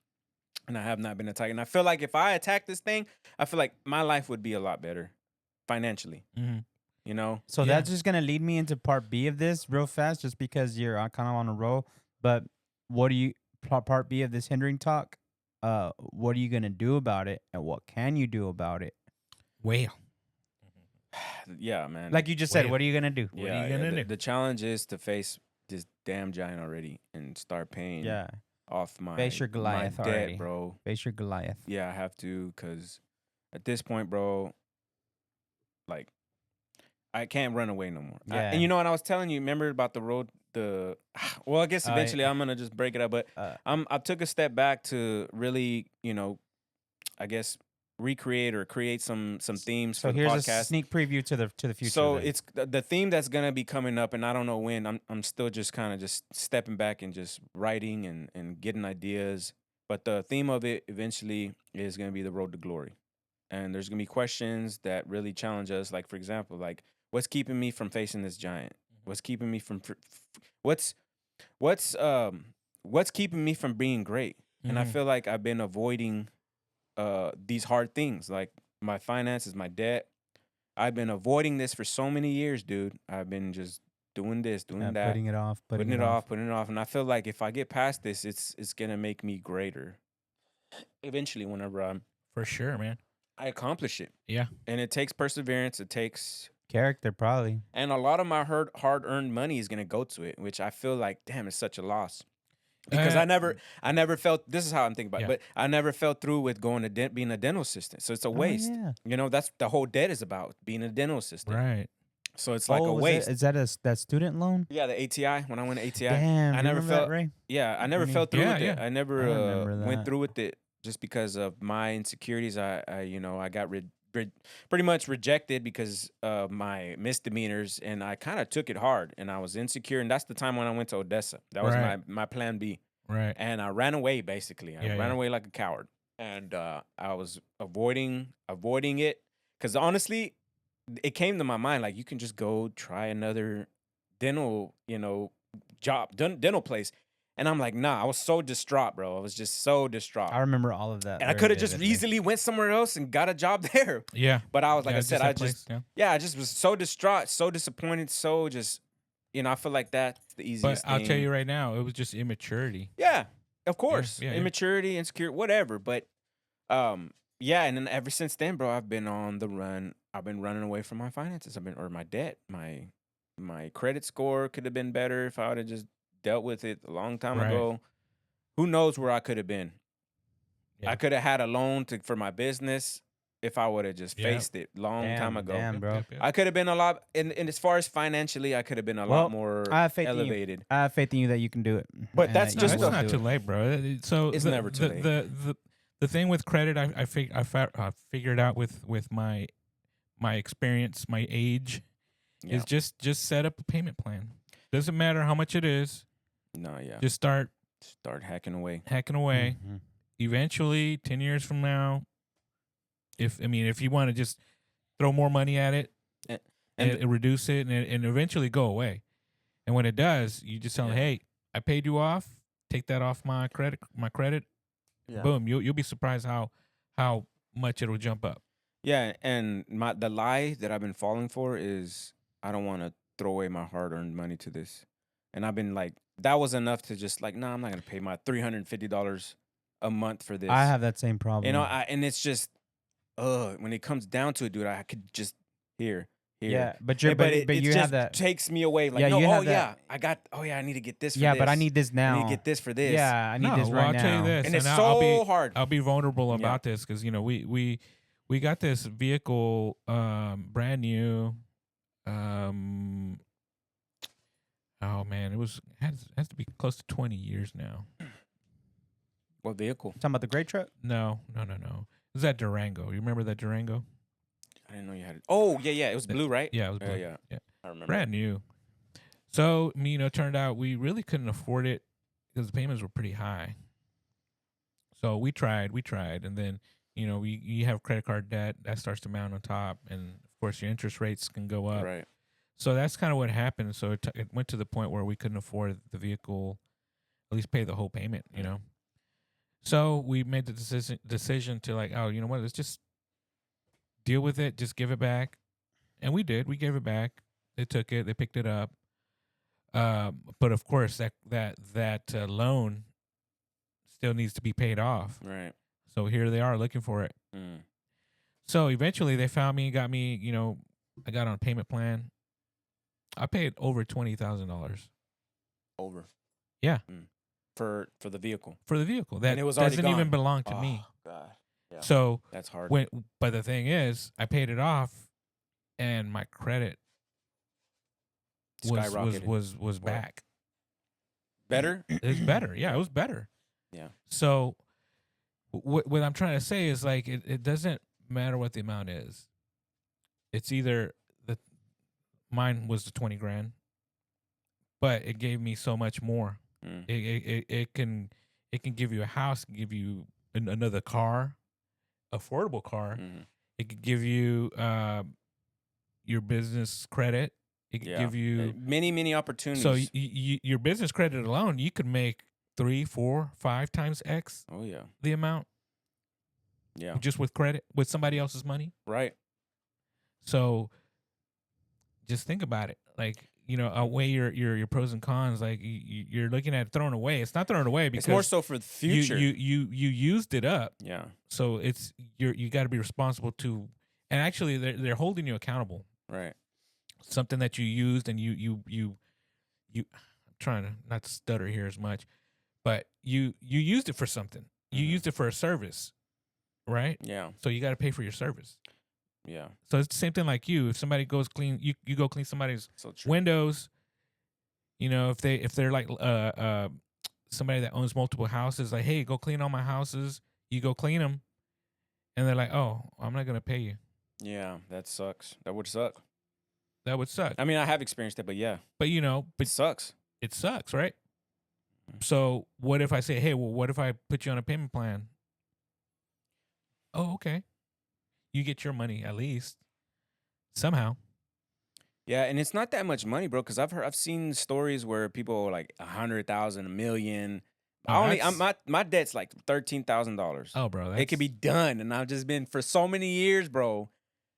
And I have not been attacked. And I feel like if I attack this thing, I feel like my life would be a lot better financially, Mhm. So Yeah. that's just gonna lead me into part B of this real fast, just because you're kind of on a roll. But what do you part B of this hindering talk? What are you gonna do about it, and what can you do about it? Well. Yeah, man. Like you just said, Wait. what are you gonna do? What are you gonna do? The challenge is to face this damn giant already and start paying Yeah, off my, Face your my Goliath debt, already. bro. face your Goliath. Yeah, I have to, because at this point, bro, like, I can't run away no more. Yeah. And you know what I was telling you, remember about the road, well, I guess Oh, eventually yeah. I'm going to just break it up, but Uh, I took a step back to really, I guess recreate or create some themes so for the here's a podcast. sneak preview to the future. So then. it's the theme that's gonna be coming up, and I don't know when. I'm still just kind of just stepping back and just writing and getting ideas. But the theme of it eventually is gonna be the road to glory, and there's gonna be questions that really challenge us. Like, for example, like, what's keeping me from facing this giant? What's keeping me from what's what's keeping me from being great? And I Mhm. feel like I've been avoiding these hard things, like my finances, my debt. I've been avoiding this for so many years, dude. I've been just doing this, doing that, Putting it off, putting it off, putting it off. And I feel like if I get past this, it's gonna make me greater. Eventually, whenever For sure, man. I accomplish it. Yeah. And it takes perseverance. It takes Character, probably. and a lot of my hard earned money is gonna go to it, which I feel like, damn, it's such a loss. Because Uh, I never felt. This is how I'm thinking about Yeah. it. But I never felt through with going to being a dental assistant. So it's a waste. Yeah. You know, that's the whole debt is about being a dental assistant. Right. So it's like a waste. Is that that student loan? Yeah, the ATI. When I went to ATI, Damn, I you never remember felt. that, Ray? Yeah, I never When you- felt through Yeah, with it. yeah. I never I remember went that. through with it just because of my insecurities. I got pretty much rejected because of my misdemeanors, and I kind of took it hard, and I was insecure, and that's the time when I went to Odessa. That was Right. my plan B, Right. and I ran away basically. I Yeah, ran yeah. away like a coward, and I was avoiding it because honestly, it came to my mind like you can just go try another dental, job, dental place. And I'm like, nah, I was so distraught, bro. I was just so distraught. I remember all of that. And I very could have just vividly. easily went somewhere else and got a job there. Yeah. But I was, like Yeah, I said, just I that just, place, yeah, I just was so distraught, so disappointed, so just, I feel like that's the But easiest I'll thing. tell you right now, it was just immaturity. Yeah, of course. yeah, yeah. Immaturity, insecurity, whatever. But, yeah, and then ever since then, bro, I've been on the run. I've been running away from my finances. Or my debt. My credit score could have been better if I would have just dealt with it a long time Right. ago. Who knows where I could have been? Yeah. I could have had a loan for my business if I would have just Yeah. faced it long time ago. Damn, bro. I could have been a lot, and as far as financially, I could have been a Well, lot more I have faith in you. elevated. I have faith in you that you can do it. But and that's that No, you just it's will not do too it. late, bro. So It's the, never too the, late. The thing with credit, I figured out with my experience, my age, Yeah. is just set up a payment plan. Doesn't matter how much it is. No, yeah. Just start hacking away. hacking away. Mhm. Eventually, 10 years from now, if you want to just throw more money at it And and reduce it and eventually go away. And when it does, you just tell them, Yeah. hey, I paid you off. Take that off my credit. yeah. Boom. You'll be surprised how much it'll jump up. Yeah, and the lie that I've been falling for is I don't want to throw away my hard-earned money to this. And I've been like, that was enough to just like, nah, I'm not going to pay my $350 a month for this. I have that same problem. and it's just, when it comes down to it, dude, I could just, here. Yeah, but Yeah, you're but, it you just have that. takes me away. Like, Yeah, no, you have yeah, that- I need to get this for Yeah, this. but I need this I now. need to get this for this. Yeah, I need No, this well, right I'll now. tell you this. And it's I'll so hard. I'll be vulnerable Yeah. about this because we got this vehicle brand new. Oh man, it has to be close to 20 years now. What vehicle? Talking about the great truck? No. It was that Durango. You remember that Durango? I didn't know you had it. Oh, yeah. It was blue, right? Yeah, it was blue. Yeah. Yeah. I remember. Brand new. So, it turned out we really couldn't afford it because the payments were pretty high. So we tried, and then you have credit card debt that starts to mount on top, and of course your interest rates can go up. Right. So that's kind of what happened. So it went to the point where we couldn't afford the vehicle, at least pay the whole payment. So we made the decision to like, oh, you know what? Let's just deal with it. Just give it back, and we did. We gave it back. They took it. They picked it up. But of course, that loan still needs to be paid off. Right. So here they are looking for it. Mm. So eventually they found me, got me, I got on a payment plan. I paid over $20,000 Over. Yeah. For the vehicle. for the vehicle. That And it was already doesn't even gone. belong to me. Oh, God. Yeah. So That's hard. but the thing is, I paid it off and my credit Skyrocketed. was back. Better? It was better. Yeah, it was better. Yeah. So what I'm trying to say is like it doesn't matter what the amount is. It's either mine was the 20 grand, but it gave me so much more. Mm. It can give you a house, give you another car, affordable car. Mhm. It could give you your business credit. It could give you many opportunities. So your business credit alone, you could make 3, 4, 5 times X. Oh yeah, the amount. Yeah, just with credit, with somebody else's money. Right. So just think about it. Like, weigh your pros and cons. Like you're looking at throwing away. It's not throwing away because it's more so for the future. You used it up. Yeah. So it's you got to be responsible to, and actually they're holding you accountable. Right. Something that you used and you I'm trying to not stutter here as much, but you used it for something. You used it for a service, right? Yeah. So you got to pay for your service. Yeah. So it's the same thing like you. If somebody goes clean, you go clean somebody's windows. If they're like somebody that owns multiple houses, like, hey, go clean all my houses. You go clean them, and they're like, oh, I'm not gonna pay you. Yeah, that sucks. That would suck. That would suck. I mean, I have experienced it, but yeah. But it sucks. It sucks, right? So what if I say, hey, well, what if I put you on a payment plan? Oh, okay. You get your money at least somehow. Yeah, and it's not that much money, bro. Because I've seen stories where people like 100,000, $1 million. My debt's like $13,000. Oh, bro, it could be done, and I've just been for so many years, bro.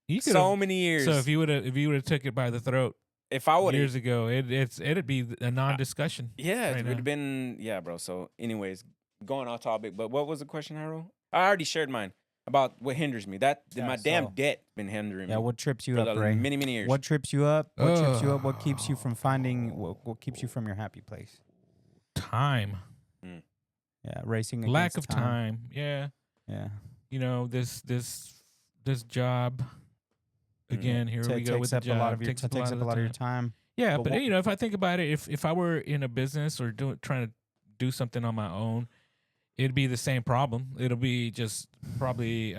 Many years. So if you would have took it by the throat, if I would years ago, it'd be a non-discussion. Yeah, it would have been bro. So, anyways, going off topic, but what was the question, Jairo? I already shared mine about what hinders me. My damn debt been hindering me. Yeah, what trips you up, Ray? Many years. What trips you up? What trips you up? What keeps you from finding? What keeps you from your happy place? Time. Yeah, racing. Lack of time. Yeah. Yeah. This job. Again, here we go with the job. Takes up a lot of your time. Yeah, but if I think about it, if I were in a business or trying to do something on my own, it'd be the same problem. It'll be just probably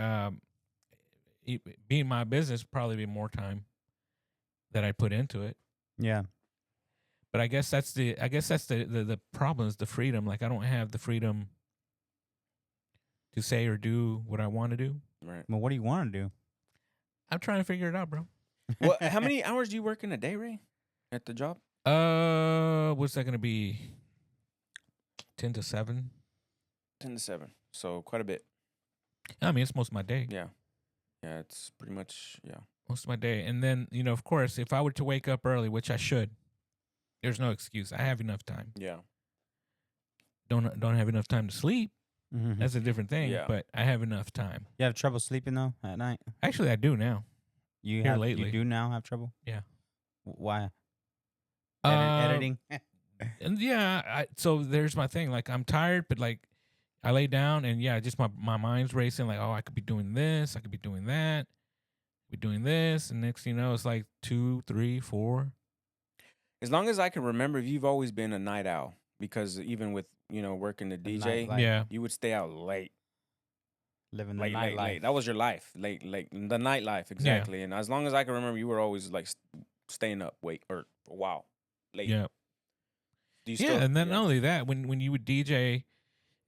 being my business, probably be more time that I put into it. Yeah. But I guess that's the problem is the freedom. Like I don't have the freedom to say or do what I want to do. Right. Well, what do you want to do? I'm trying to figure it out, bro. Well, how many hours do you work in a day, Ray, at the job? What's that going to be? 10 to 7. 10 to 7. So quite a bit. I mean, it's most of my day. Yeah. Yeah, it's pretty much, most of my day. And then, of course, if I were to wake up early, which I should, there's no excuse. I have enough time. Yeah. Don't have enough time to sleep. Mm-hmm. That's a different thing. Yeah. But I have enough time. You have trouble sleeping though at night? Actually, I do now. You do now have trouble? Yeah. Why? Editing. And yeah, so there's my thing. Like I'm tired, but like I lay down and just my mind's racing. Like, oh, I could be doing this. I could be doing that. Be doing this, and next thing you know, it's like 2, 3, 4. As long as I can remember, you've always been a night owl because even with working the DJ, you would stay out late. Living the night life. Late. That was your life. Late, the night life, exactly. Yeah. And as long as I can remember, you were always like staying up, for a while, late. Yeah. Do you still, and then not only that, when you would DJ,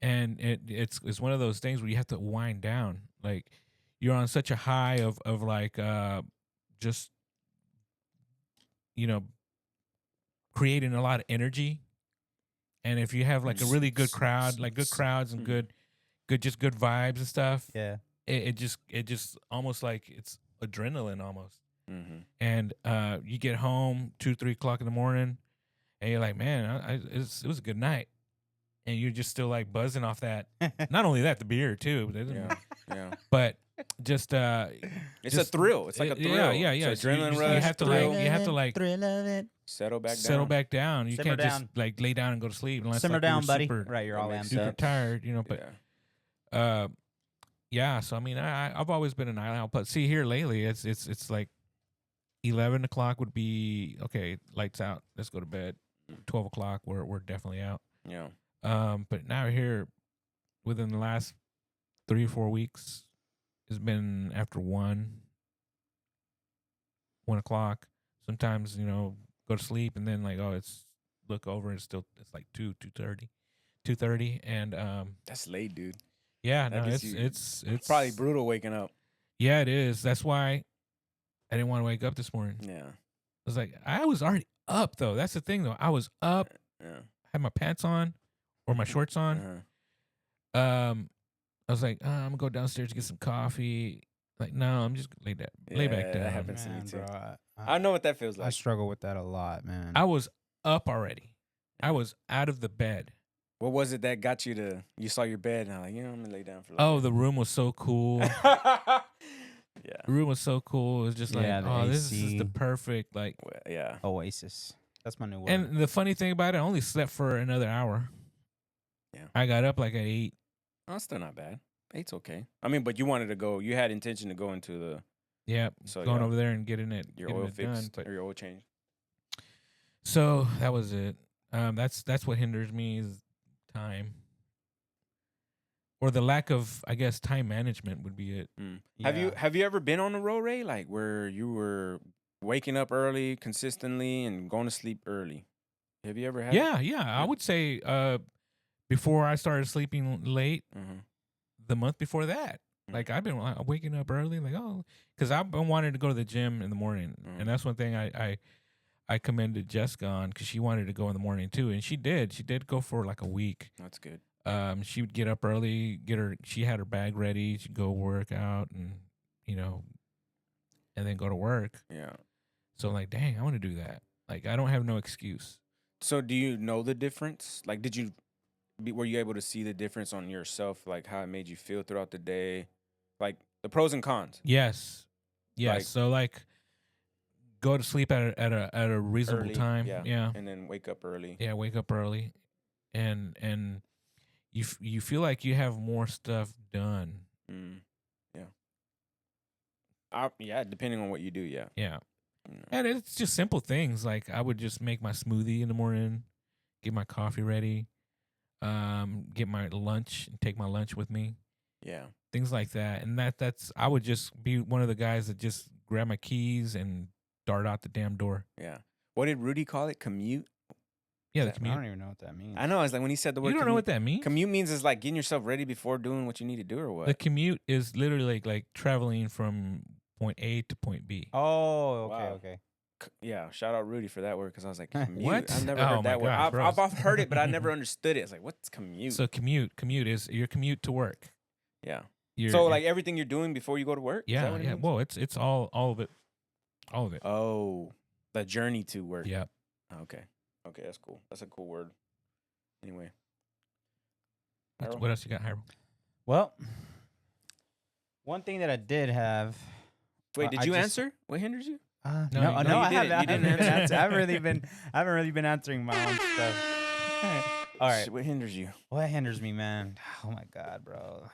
and it's one of those things where you have to wind down. Like you're on such a high of like just creating a lot of energy, and if you have like a really good crowd, like good crowds and good vibes and stuff, it just almost like it's adrenaline almost. Mm-hmm. And you get home 2, 3 o'clock in the morning, and you're like, man, it was a good night, and you're just still like buzzing off that. Not only that, the beer too. Yeah. But just it's a thrill. It's like a thrill. Yeah. It's adrenaline rush. You have to thrill of it. Settle back down. You Simmer can't just like lay down and go to sleep unless simmer like, down, you're buddy. super, Right, you're all amped super up. tired, But so I mean, I've always been an night owl. But see, here lately, it's like 11 o'clock would be okay. Lights out. Let's go to bed. 12 o'clock, we're definitely out. Yeah. But now here, within the last 3 or 4 weeks, it's been after 1 o'clock. Sometimes go to sleep and then like it's look over and it's like 2:30, and that's late, dude. Yeah, no, it's probably brutal waking up. Yeah, it is. That's why I didn't want to wake up this morning. Yeah. I was like, I was already up though. That's the thing though. I was up, Yeah. had my pants on or my shorts on. Uh-huh. I was like, I'm gonna go downstairs to get some coffee. Like, no, I'm just gonna lay back Yeah, down. that happens to me Man, too. bro, I know what that feels I like. struggle with that a lot, man. I was up already. I was out of the bed. What was it that got you to? You saw your bed and I'm like, I'm gonna lay down for. Oh, the room was so cool. yeah. The room was so cool. It was just like, Yeah, the oh, this is AC. the perfect like. Well, yeah. Oasis. That's my new word. And the funny thing about it, I only slept for another hour. Yeah. I got up like at 8. Oh, that's still not bad. 8's okay. I mean, but you wanted to go. You had intention to go into the Yeah, So, going yeah. over there and getting it, your getting oil it fix done. But or your oil change. so that was it. That's what hinders me is time, or the lack of, I guess, time management would be it. Have you ever been on a road, Ray? Like where you were waking up early consistently and going to sleep early? Have you ever had? Yeah, I Yeah. would say before I started sleeping late, Mm-hmm. the month before that, Mm. like I've been waking up early, like because I've been wanting to go to the gym in the morning, and that's one thing I commended Jessica on because she wanted to go in the morning too, and she did. She did go for like a week. That's good. She would get up early, she had her bag ready, she'd go work out, and and then go to work. Yeah. So I'm like, dang, I want to do that. Like I don't have no excuse. So do you know the difference? Like, were you able to see the difference on yourself, like how it made you feel throughout the day, like the pros and cons? Yes. Like- So like, go to sleep at a reasonable Early, time. yeah. Yeah. And then wake up early. Yeah. Wake up early, and you feel like you have more stuff done. Mm. Yeah. Yeah, depending on what you do, yeah. Yeah. You know. And it's just simple things like I would just make my smoothie in the morning, get my coffee ready, get my lunch and take my lunch with me, Yeah. things like that. And that's I would just be one of the guys that just grab my keys and dart out the damn door. Yeah. What did Rudy call it? Commute? Yeah, the That- I commute. don't even know what that means. I know. It's like when he said the word You don't know what that means? Commute means is like getting yourself ready before doing what you need to do or what? The commute is literally like traveling from point A to point B. Oh, okay, Wow. okay. Yeah, shout out Rudy for that word because I was like, commute. What? I've never Oh heard my that word. gosh, bro. I've heard it, but I never understood it. It's like, what's commute? So commute is your commute to work. yeah. Your- So like everything you're doing before you go to work? Is that yeah, what it yeah. means? Well, it's all of it. All of it. Oh, the journey to work. Yeah. Okay. Okay, that's cool. That's a cool word. Anyway. What else you got, Hyro? Well, one thing that I did have. Wait, did I you just- answer? What hinders you? No, No, you- no, no, I you haven't. didn't. You didn't answer. I haven't really been answering my own stuff. All right, What hinders you? what hinders me, man? Oh my god, bro.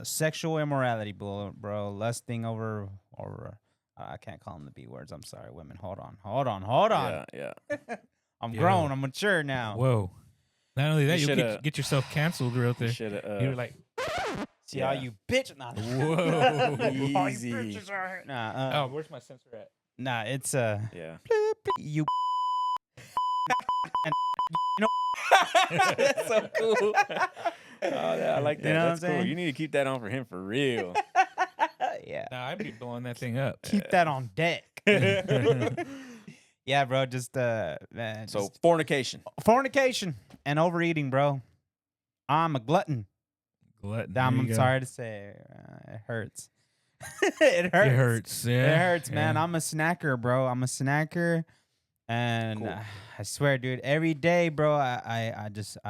Sexual immorality, bro. Lusting over. I can't call them the B words. I'm sorry, women. Hold on. Yeah. I'm Yeah. grown. I'm mature now. Whoa. Not only that, You you'll shoulda- get yourself canceled real there. Should have. You're like, See how Yeah. you bitch? Nah. Whoa. All you Easy. bitches are here. oh, where's my sensor at? Nah, it's Yeah. you. That's so cool. Oh, yeah, I like that. You know what That's I'm cool. saying? You need to keep that on for him for real. Yeah. Nah, I'd be blowing that thing up. Keep that on deck. Yeah, bro. Just man. So just fornication. fornication and overeating, bro. I'm a glutton. Glutton. I'm There you go. sorry to say, it hurts. It hurts. It hurts. Yeah. It hurts, man. Yeah. I'm a snacker, bro. I'm a snacker, and Cool. I swear, dude, every day, bro, I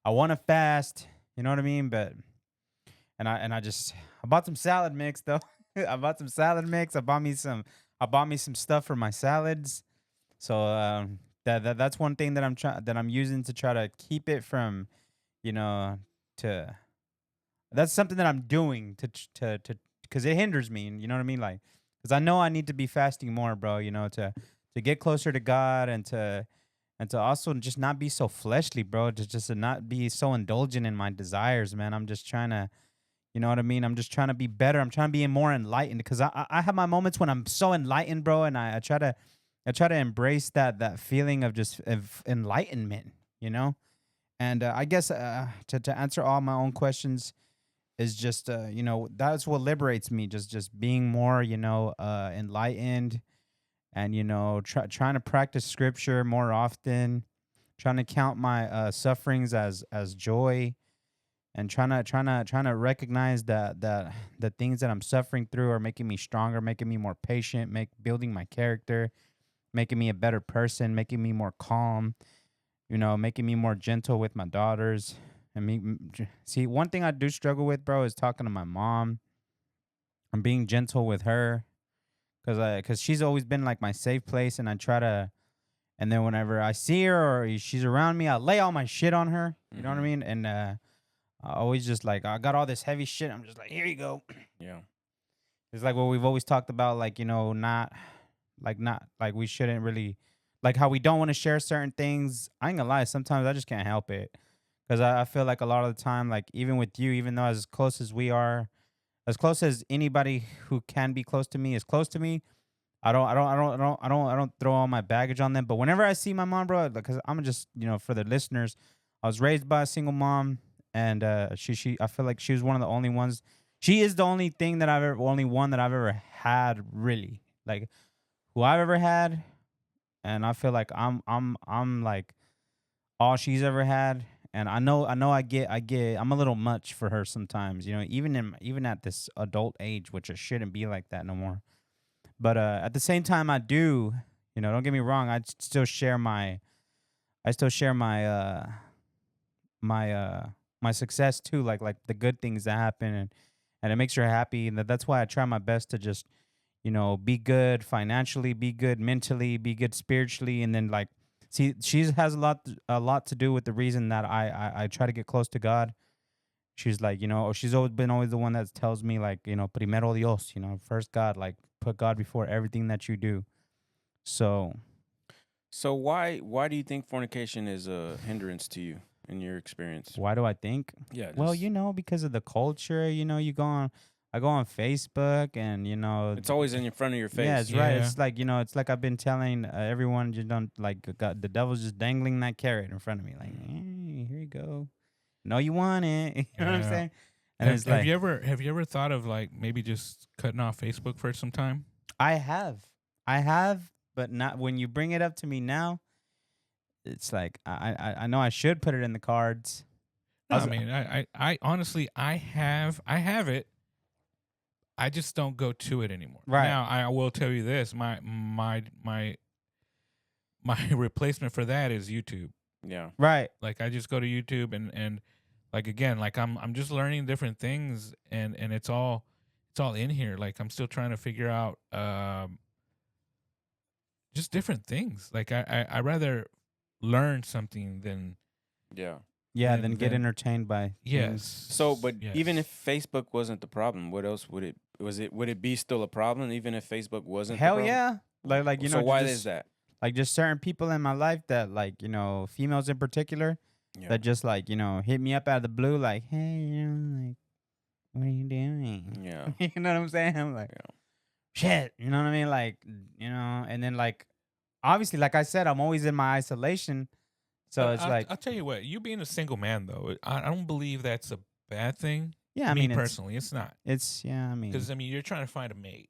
want to fast. You know what I mean? But I bought some salad mix though. I bought some salad mix. I bought me some stuff for my salads. So that's one thing that I'm using to try to keep it from, that's something that I'm doing to because it hinders me, you know what I mean? Like, because I know I need to be fasting more, bro. To get closer to God and to also just not be so fleshly, bro. To not be so indulgent in my desires, man. I'm just trying to, you know what I mean? I'm just trying to be better. I'm trying to be more enlightened because I have my moments when I'm so enlightened, bro, and I try to embrace that feeling of just of enlightenment, And I guess to answer all my own questions, is just that's what liberates me. Just being more enlightened, and trying to practice scripture more often, trying to count my sufferings as joy, and trying to recognize that the things that I'm suffering through are making me stronger, making me more patient, building my character, making me a better person, making me more calm, making me more gentle with my daughters. See, one thing I do struggle with, bro, is talking to my mom. I'm being gentle with her, cause she's always been like my safe place, and I try to. And then whenever I see her or she's around me, I lay all my shit on her. You know what I mean? And I always just like, I got all this heavy shit. I'm just like, here you go. Yeah. It's like what we've always talked about, like, not like we shouldn't really, like how we don't want to share certain things. I ain't gonna lie, sometimes I just can't help it. Because I feel like a lot of the time, like even with you, even though as close as we are, as close as anybody who can be close to me is close to me, I don't throw all my baggage on them. But whenever I see my mom, bro, because I'm just, for the listeners, I was raised by a single mom, and she I feel like she was one of the only ones. She is the only thing that only one that I've ever had, really, like who I've ever had, and I feel like I'm like all she's ever had. And I know I'm a little much for her sometimes, even at this adult age, which it shouldn't be like that no more. But at the same time, I do, don't get me wrong, still share my my success too, like the good things that happen, and it makes her happy, and that's why I try my best to just be good financially, be good mentally, be good spiritually, and then like see, she has a lot to do with the reason that I try to get close to God. She's like, she's always the one that tells me, like, primero Dios, first God, like put God before everything that you do. So So why do you think fornication is a hindrance to you in your experience? why do I think? Yeah. Well, just- because of the culture, I go on Facebook, and it's always in front of your face. yeah, it's right. Yeah. It's like, it's like I've been telling everyone, you don't like God, the devil's just dangling that carrot in front of me, like, hey, here you go. No, you want it. You know what I'm Yeah. saying? And it's like, Have you ever thought of like maybe just cutting off Facebook for some time? I have, but not when you bring it up to me now. It's like I know I should put it in the cards. No, I I was- mean, I honestly, I have it. I just don't go to it anymore. Right. Now, I will tell you this: my replacement for that is YouTube. Yeah. Right. Like I just go to YouTube and like again, like I'm just learning different things, and it's all in here. Like I'm still trying to figure out just different things. Like I rather learn something than Yeah. Yeah. Then- Then get then- entertained by yes. things. So, but even Yes. if Facebook wasn't the problem, what else would it? Would it be still a problem even if Facebook wasn't? Hell the problem? yeah. Like So why just, is that? like just certain people in my life that, like, females in particular, Yeah. that just like, hit me up out of the blue, like, hey, like, what are you doing? Yeah. You know what I'm saying? I'm like, Yeah. shit. You know what I mean? Like, and then like, obviously, like I said, I'm always in my isolation. So But it's like, I'll tell you what, you being a single man though, I don't believe that's a bad thing. yeah, I Me mean, personally, it's not. yeah, I mean, Because I mean, you're trying to find a mate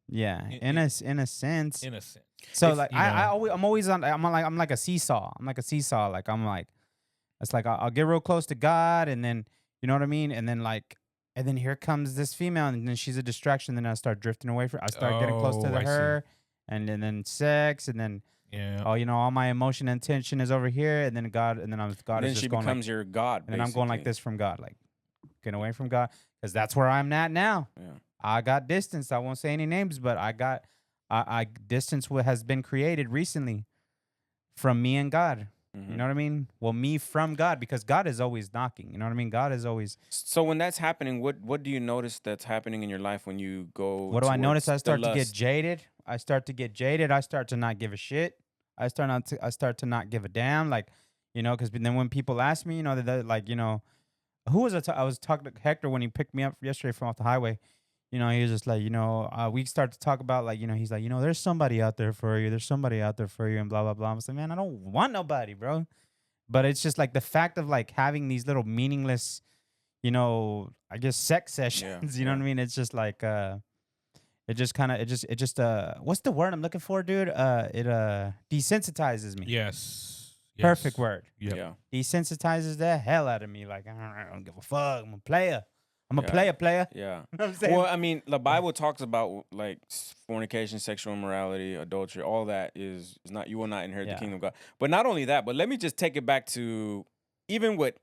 yeah, in- in a sense. in a sense. So If, like, you I know- always, I'm like a seesaw. I'm like a seesaw. Like I'm like, it's like I'll get real close to God, and then you know what I mean, and then here comes this female, and then she's a distraction. Then I start drifting away from. I start getting close to Oh, I see. her, and then sex, and then Yeah. all my emotion and tension is over here, and then God is then just she going becomes like, your god. and then I'm going like basically. this from God, like getting away from God, because that's where I'm at now. Yeah. I got distance. I won't say any names, but I distance what has been created recently from me and God. Mhm. You know what I mean? Well, me from God, because God is always knocking. You know what I mean? God is always. So when that's happening, what do you notice that's happening in your life when you go? What do I notice? I towards the start to get lust? jaded. I start to not give a shit. I start to not give a damn. Like, because then when people ask me, they're like, who was I was talking to Hector when he picked me up yesterday from off the highway. He was just like, we start to talk about, like, he's like, there's somebody out there for you. There's somebody out there for you, and blah, blah, blah. I'm like, man, I don't want nobody, bro. But it's just like the fact of like having these little meaningless, I guess sex sessions. You know what I mean? It's just like it just kind of it just what's the word I'm looking for, dude? It desensitizes me. Yes. Perfect word. Yep. Yeah. Desensitizes the hell out of me. Like I don't give a fuck. I'm a player. I'm a Yeah. player. Yeah. You know what I'm saying? Well, I mean, the Bible talks about like fornication, sexual immorality, adultery. All that is not. You will not inherit the kingdom of God. But not only that, but let me just take it back to even what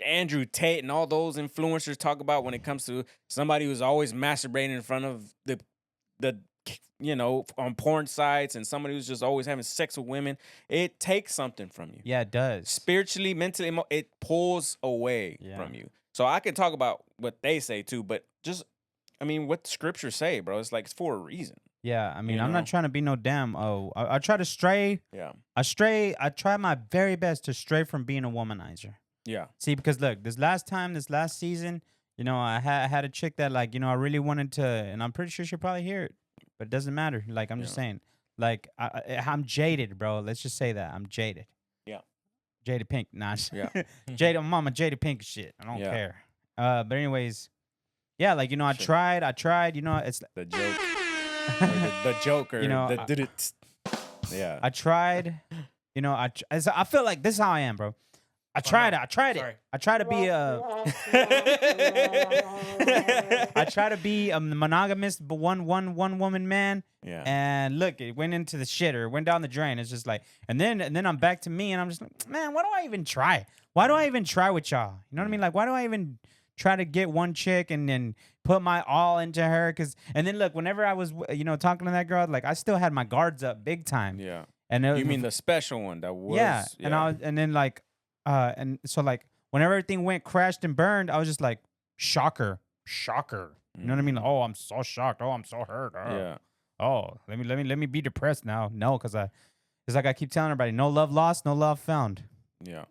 Andrew Tate and all those influencers talk about when it comes to somebody who's always masturbating in front of the on porn sites, and somebody who's just always having sex with women. It takes something from you. Yeah, it does. Spiritually, mentally, it pulls away from you. So I can talk about what they say too, but just, I mean, what scriptures say, bro. It's like it's for a reason. Yeah, I mean, You I'm know? not trying to be no damn. I try to stray. Yeah. I try my very best to stray from being a womanizer. Yeah. See, because look, this last season, I had a chick that I really wanted to, and I'm pretty sure she'll probably hear it, but it doesn't matter. Like I'm just saying, like I'm jaded, bro. Let's just say that I'm jaded. Yeah. Jaded Pink, nah. Yeah. Jaded, mama, Jaded Pink shit. I don't Yeah. care. But anyways, yeah, I tried. It's The joke. Or the joke, or yeah. I tried. I feel like this is how I am, bro. I tried it. Sorry. I try to be I try to be a monogamous, but one woman man. Yeah. And look, it went into the shitter, went down the drain. It's just like, and then I'm back to me, and I'm just like, man, why do I even try? Why do I even try with y'all? You know what I mean? Like, why do I even try to get one chick and then put my all into her? And then look, whenever I was, talking to that girl, like I still had my guards up big time. Yeah. And You mean the special one that was? yeah. And then and so like whenever everything went crashed and burned, I was just like, shocker. You know what I mean? Like, oh, I'm so shocked. Oh, I'm so hurt. Oh. Yeah. Oh, let me be depressed now. No, because it's like I keep telling everybody, no love lost, no love found. Yeah.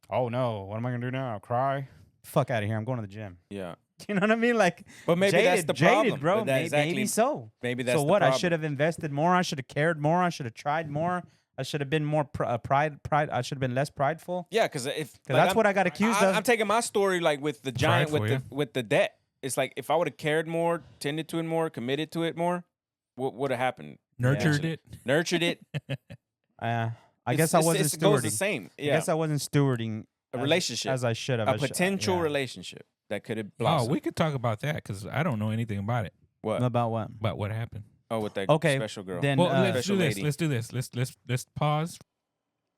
Oh no, what am I gonna do now? Cry? Fuck out of here. I'm going to the gym. Yeah. You know what I mean? Like, But maybe that's the problem, jaded, bro. but that Maybe so. Maybe that's so the what? I problem. should have invested more. I should have cared more. I should have tried more. I should have been more pride. I should have been less prideful. Yeah, because That's what I got accused of. I'm taking my story like with the giant Prideful, with the debt. It's like if I would have cared more, tended to it more, committed to it more, what would have happened? Nurtured it. Nurtured it. I guess I wasn't It goes the stewarding. same. I Yeah. guess I wasn't stewarding A relationship. as I should have. A potential relationship that could have Oh, blossomed. we could talk about that because I don't know anything about it. What? About what? About what happened. Oh, with that Okay, special girl. then- Well, uh, let's special do this. lady. Let's do this. Let's pause.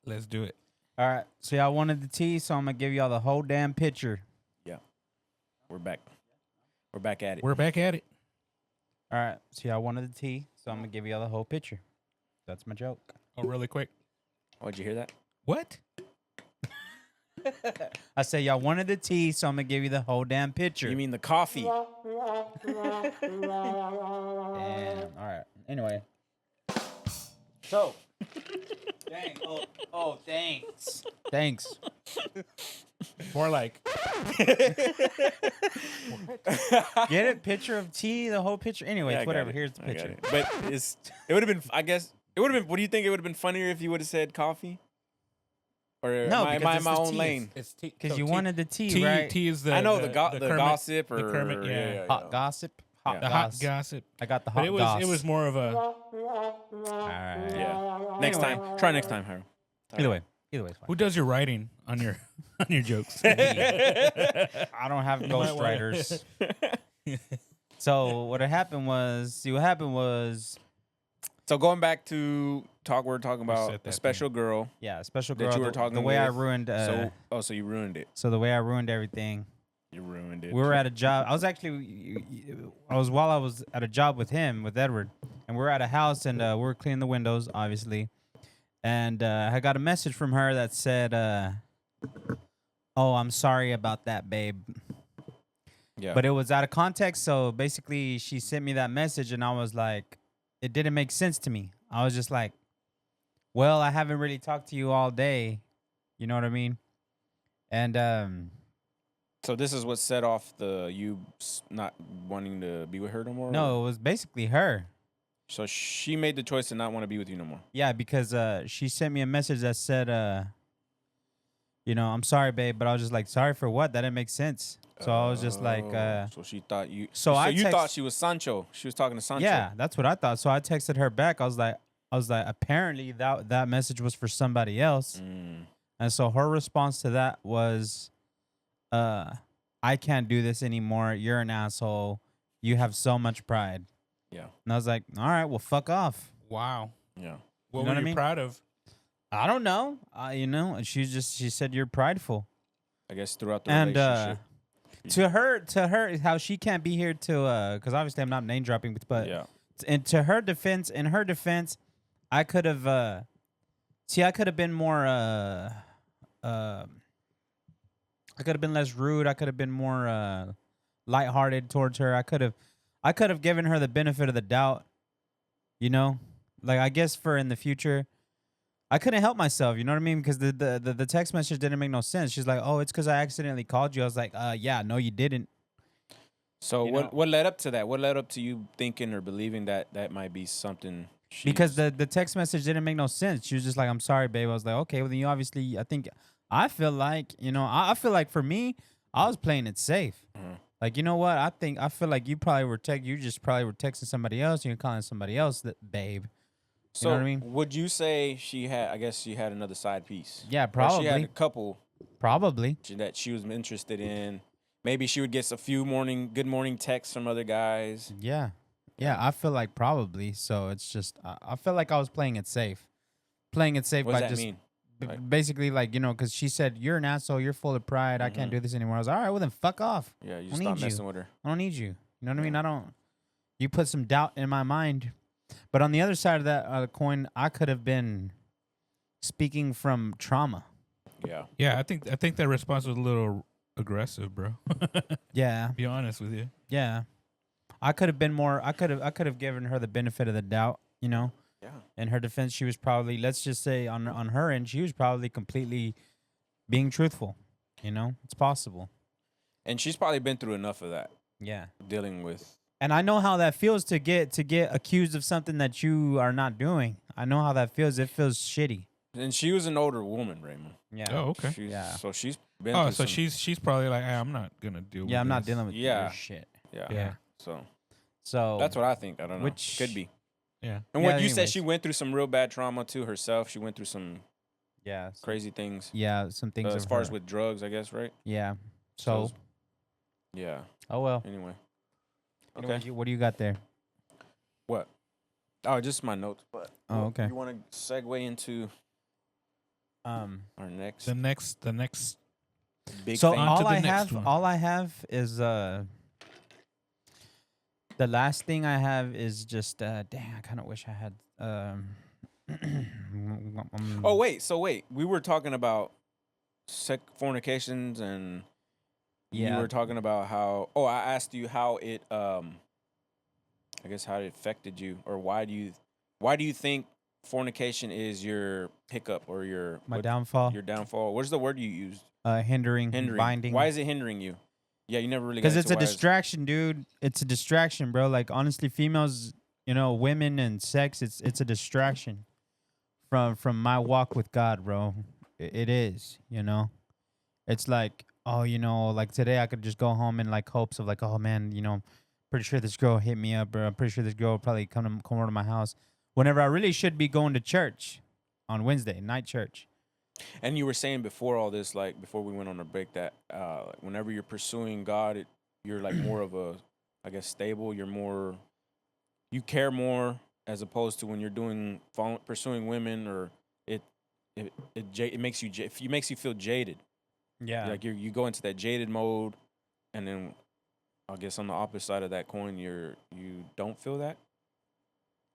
Let's do it. All right. So y'all wanted the tea, so I'm gonna give y'all the whole damn picture. We're back. We're back at it. We're back at it. All right. So y'all wanted the tea, so I'm gonna give y'all the whole picture. That's my joke. Oh, really quick. Oh, did you hear that? What? I say y'all wanted the tea, so I'm gonna give you the whole damn picture. You mean the coffee? Damn. All right. Anyway. So. Dang. Oh, thanks. Thanks. More like. Get it? Picture of tea, the whole picture. Anyways, Yeah, I got whatever. it. Here's the I got picture. it. But it would have been. I guess it would have been. What do you think? It would have been funnier if you would have said coffee? Or No, am I because in my this is own tea. lane? It's tea. Because you wanted the tea, tea. right? Tea is the. I know the Kermit- gossip or the Kermit, yeah. Hot gossip. Hot The goss. hot gossip. I got the But hot it was more of a. All right. Yeah. Next time. Try next time, Harold. Either way. Either way, it's fine. Who does your writing on your on your jokes? I don't have might wanna- ghostwriters. So what happened was, So going back to we're talking set about that a special girl. yeah, a special That girl. you were the talking way I with, ruined. So you ruined it. So the way I ruined everything. You ruined it. We were at a job. I was at a job with him, with Edward, and we were at a house, and we were cleaning the windows, obviously. And I got a message from her that said, "Oh, I'm sorry about that, babe." Yeah. But it was out of context. So basically, she sent me that message, and I was like, it didn't make sense to me. I was just like, well, I haven't really talked to you all day. You know what I mean? And So this is what set off you not wanting to be with her no more? no, it was basically her. So she made the choice to not want to be with you no more. Yeah, because she sent me a message that said, I'm sorry, babe. But I was just like, sorry for what? That didn't make sense. So I was just like, so she thought you. so I you thought text- she was Sancho. She was talking to Sancho. yeah, that's what I thought. So I texted her back. I was like, apparently that message was for somebody else. Mm. And so her response to that was, I can't do this anymore. You're an asshole. You have so much pride. Yeah. And I was like, all right, well, fuck off. Wow. Yeah. What You know were what I you mean? proud of? I don't know. And she said you're prideful. I guess throughout the And relationship. to her, how she can't be here to, because obviously I'm not name dropping, but Yeah. and in her defense, I could have, I could have been more, I could have been less rude. I could have been more lighthearted towards her. I could have given her the benefit of the doubt. You know, like I guess for in the future, I couldn't help myself. You know what I mean? Because the text message didn't make no sense. She's like, "Oh, it's because I accidentally called you." I was like, yeah, no, you didn't." So You what led up to that? What led up to you thinking or believing that might be something? Because the text message didn't make no sense. She was just like, "I'm sorry, babe." I was like, "Okay, well then you obviously." I feel like I feel like for me, I was playing it safe. Mhm. Like, you know what? I feel like you probably were texting somebody else. You're calling somebody else that babe. So know what I mean? would you say she had? I guess she had another side piece. Yeah, Or she probably. had a couple Probably. that she was interested in. Maybe she would get a few good morning texts from other guys. Yeah. Yeah, I feel like probably. So it's just I feel like I was playing it safe. Playing it safe What by does that just mean? Like- basically like, because she said, "You're an asshole, you're full of pride. I can't Mhm. do this anymore." I was like, all right, well then fuck off. Yeah, you I stop need you. messing with her. I don't need you. You know what I mean? Yeah. I don't. You put some doubt in my mind. But on the other side of that coin, I could have been speaking from trauma. Yeah. Yeah, I think that response was a little aggressive, bro. Yeah, Be honest with you. yeah. I could have been more. I could have given her the benefit of the doubt. Yeah. In her defense, she was probably, let's just say on her end, she was probably completely being truthful. It's possible. And she's probably been through enough of that, Yeah. dealing with. And I know how that feels to get accused of something that you are not doing. I know how that feels. It feels shitty. And she was an older woman, Raymond. Yeah. Oh, okay. Yeah. So she's been. Oh, through so some- she's probably like, hey, I'm not gonna deal with Yeah, I'm not this. dealing with Yeah. your shit. Yeah. Yeah. So So that's what I think. I don't know. Which- Could be. Yeah. And Yeah, what you said, anyways. she went through some real bad trauma too herself. She went through some yeah, crazy things. yeah, some things As of far her. as with drugs, I guess, right? yeah. So So, Yeah. oh well. Anyway. Anyway, Okay. what do you got there? What? Oh, just my notes. But Oh, okay. You want to segue into our next The next big So thing? On to all the I next have, one. all I have is the last thing I have is just dang. I kind of wish I had Oh wait, we were talking about fornications, and you Yeah. were talking about how. Oh, I asked you how it. I guess how it affected you, or why do you think fornication is your hiccup or my downfall, your downfall? What's the word you used? hindering, Hindering. binding. Why is it hindering you? Yeah, you never really got Because it's into a why distraction, dude. It's a distraction, bro. Like honestly, females, women and sex, it's a distraction from my walk with God, bro. It is, It's like, oh, like today I could just go home in like hopes of like, oh man, pretty sure this girl hit me up, bro. I'm pretty sure this girl will probably come over to my house. Whenever I really should be going to church on Wednesday, night church. And you were saying before all this, like before we went on a break, that whenever you're pursuing God, you're like more of a, I guess, stable. You care more as opposed to when you're pursuing women, or it makes you feel jaded. Yeah. Like you go into that jaded mode, and then I guess on the opposite side of that coin, you don't feel that.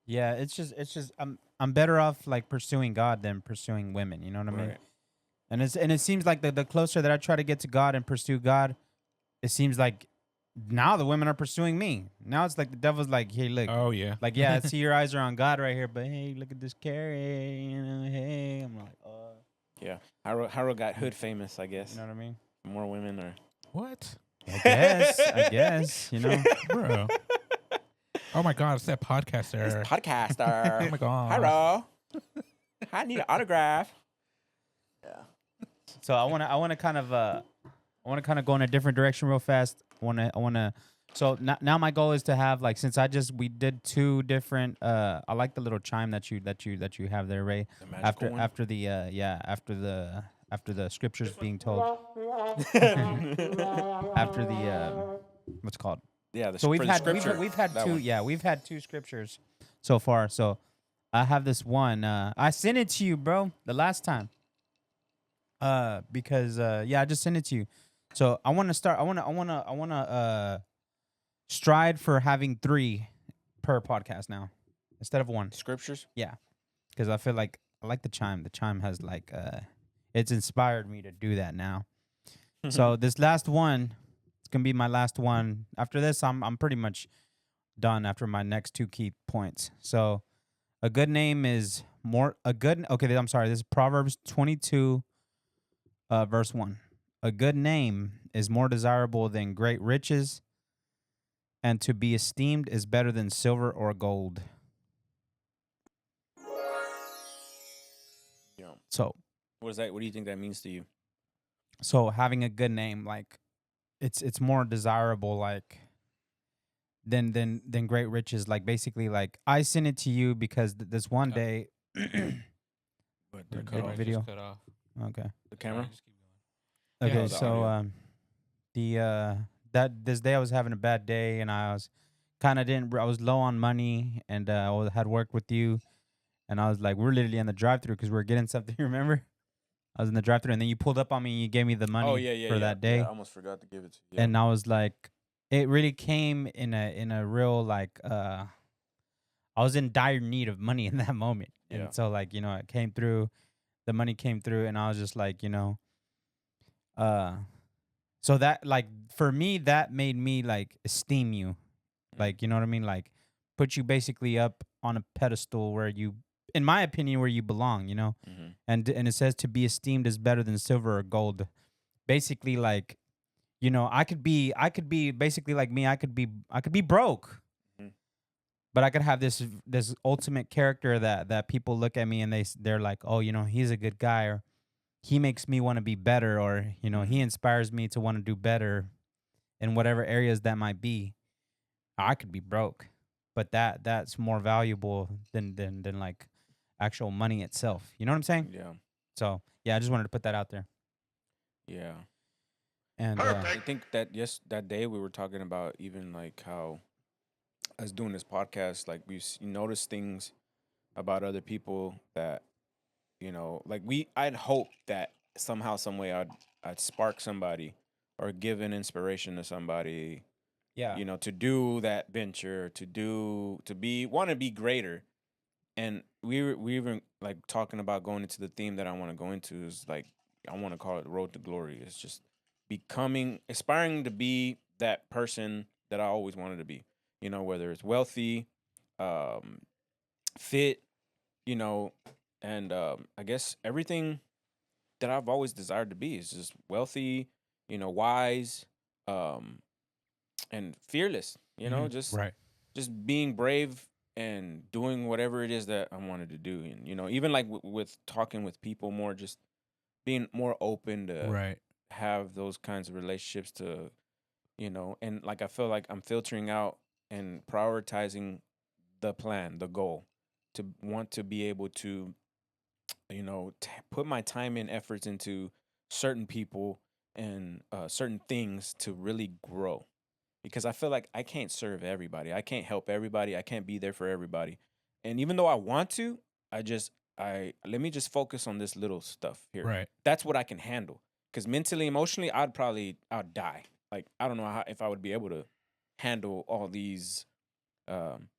Yeah, it's just I'm better off like pursuing God than pursuing women. You know what I mean? Right. And it seems like the closer that I try to get to God and pursue God, it seems like now the women are pursuing me. Now it's like the devil's like, hey, look, Oh yeah. like yeah, I see your eyes are on God right here, but hey, look at this carry, hey, I'm like, Yeah, Jairo got hood famous, I guess. you know what I mean? More women or What? I guess, Bro. Oh my god, it's that podcaster. podcaster. Oh my god. Jairo, I need an autograph. So I want to kind of I want to kind of go in a different direction real fast. I want to. So now my goal is to have like since we did 2 different. I like the little chime that you have there, Ray. The magical one? After the scriptures being told. After the what's it called? Yeah, So we've for the had scripture, we've had that 2 one. we've had 2 scriptures so far. So I have this one. I sent it to you, bro, the last time. Because I just sent it to you. So I want to stride for having 3 per podcast now instead of 1. Scriptures. Yeah, because I feel like I like the chime. The chime has like it's inspired me to do that now. So this last one, it's gonna be my last one. After this, I'm pretty much done after my next 2 key points. So a good name is okay, I'm sorry. This is Proverbs 22 verse 1. A good name is more desirable than great riches, and to be esteemed is better than silver or gold. Yeah. So What is that? What do you think that means to you? so having a good name, like it's more desirable, like than great riches. Like basically, like I sent it to you because this one day. But Your cut off video. Just cut off. Okay. the camera. Just keep going. Okay. the So audio. this day I was having a bad day and I was I was low on money and had worked with you and I was like we're literally in the drive-through because we're getting something. Remember? I was in the drive-through and then you pulled up on me and you gave me the money Oh yeah. for that day. Yeah, I almost forgot to give it to you. Yeah. And I was like, it really came in a real like I was in dire need of money in that moment. Yeah. And so like, it came through, the money came through and I was just like, so that like for me that made me like esteem you. Like, you know what I mean? Like put you basically up on a pedestal where you in my opinion where you belong, Mhm. And it says to be esteemed is better than silver or gold. Basically like I could be basically like me. I could be broke, Mhm. but I could have this ultimate character that people look at me and they're like, oh, he's a good guy, or he makes me want to be better, or he Mhm. inspires me to want to do better in whatever areas that might be. I could be broke, but that's more valuable than like actual money itself. You know what I'm saying? Yeah. So yeah, I just wanted to put that out there. Yeah. And I think that that day we were talking about even like how us doing this podcast, like we notice things about other people that like I'd hope that somehow, some way, I'd spark somebody or give an inspiration to somebody, yeah, to do that venture, want to be greater. And we were like talking about going into the theme that I want to go into is like I want to call it the road to glory. It's just aspiring to be that person that I always wanted to be. Whether it's wealthy, um, fit, you know, and I guess everything that I've always desired to be is just wealthy, wise, um, and fearless. Right. Just being brave and doing whatever it is that I wanted to do, and even like with talking with people more, just being more open to Right. have those kinds of relationships to, and like I feel like I'm filtering out and prioritizing the plan, the goal, to want to be able to, put my time and efforts into certain people and certain things to really grow. Because I feel like I can't serve everybody. I can't help everybody. I can't be there for everybody. And even though I want to, I let me just focus on this little stuff here. Right. That's what I can handle. Because mentally, emotionally, I'd die. Like I don't know if I would be able to handle all these um,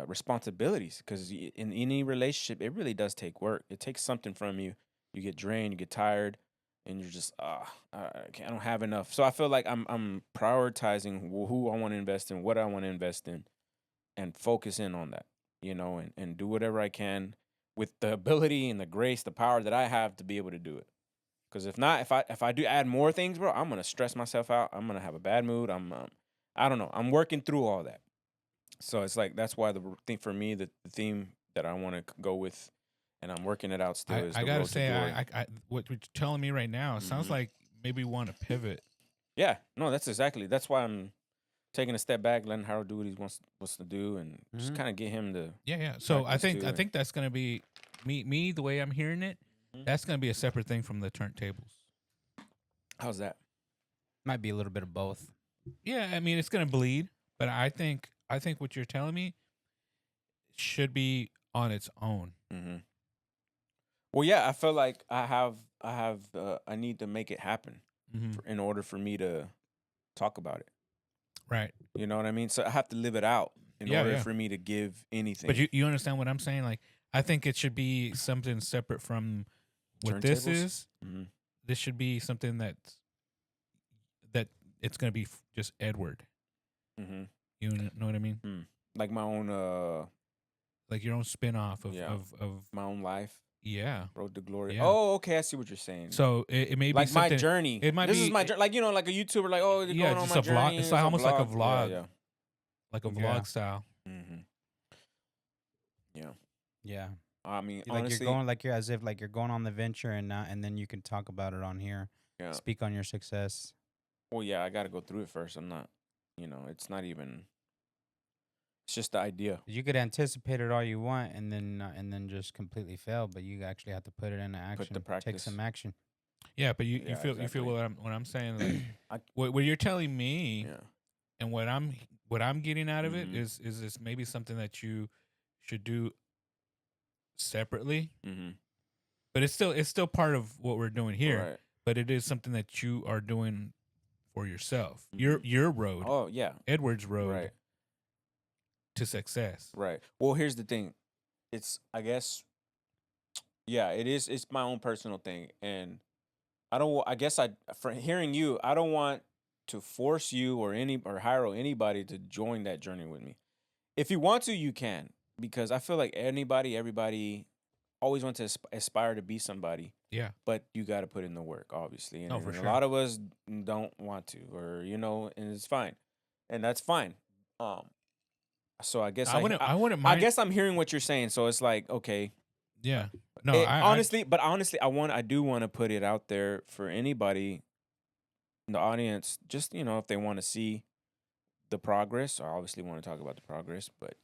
responsibilities. Because in any relationship, it really does take work. It takes something from you. You get drained. You get tired. And you're just I don't have enough. So I feel like I'm prioritizing who I want to invest in, what I want to invest in, and focus in on that, and do whatever I can with the ability and the grace, the power that I have to be able to do it. Because if not, if I do add more things, bro, I'm gonna stress myself out. I'm gonna have a bad mood. I don't know. I'm working through all that. So it's like that's why the thing for me, the theme that I want to go with, and I'm working it out still, is I the gotta road to say, glory. what you're telling me right now sounds Mhm. like maybe want to pivot. Yeah, no, that's why I'm taking a step back, letting Harold do what he wants to do, and just Mhm. kind of get him to. Yeah. So I Practice think too. that's gonna be me the way I'm hearing it. Mhm. That's gonna be a separate thing from the turntables. How's that? Might be a little bit of both. Yeah, I mean it's gonna bleed, but I think what you're telling me should be on its own. Mm-hmm. Well, yeah, I feel like I need to make it happen in order for me to talk about it. Right. You know what I mean? So I have to live it out in Yeah, order yeah. for me to give anything. But you understand what I'm saying? Like I think it should be something separate from what this Turntables? is. Mm-hmm. This should be something that it's gonna be just Edward. Mm-hmm. You know what I mean? Like my own, Like your own spin off of Yeah. my own life, yeah. road to glory. Yeah. Oh, okay, I see what you're saying. So it may like be my something, journey. it might this be is my journey. Like like a YouTuber, like yeah, going on just my a vlog. journey. It's like almost like a vlog. vlog. Yeah. like a Yeah. vlog style. Mm-hmm. Yeah. Yeah. I mean, Like honestly, you're going like you're as if like you're going on the venture and then you can talk about it on here. yeah. Speak on your success. Well, yeah, I got to go through it first. I'm not, it's not even. It's just the idea. You could anticipate it all you want and then just completely fail, but you actually have to put it into action. Take practice. some action. Yeah, but you Yeah, feel exactly. what I'm saying. Like I- what you're telling me, Yeah. and what I'm getting out of it Mhm. is this maybe something that you should do separately, Mm-hmm. but it's still part of what we're doing here. Right. But it is something that you are doing for yourself. Mhm. Your road, Oh yeah. Edward's road Right. to success. Right. Well, here's the thing. It's, I guess, yeah, it is. It's my own personal thing, and I guess for hearing you, I don't want to force you or hire anybody to join that journey with me. If you want to, you can, because I feel like everybody always wants to aspire to be somebody, Yeah. but you got to put in the work, obviously. And, Oh, for and sure. a lot of us don't want to, or and it's fine, and that's fine. So I guess I wouldn't I mind. I guess I'm hearing what you're saying. So it's like, okay. Yeah. No. Honestly, I do want to put it out there for anybody in the audience. Just if they want to see the progress, I obviously want to talk about the progress. But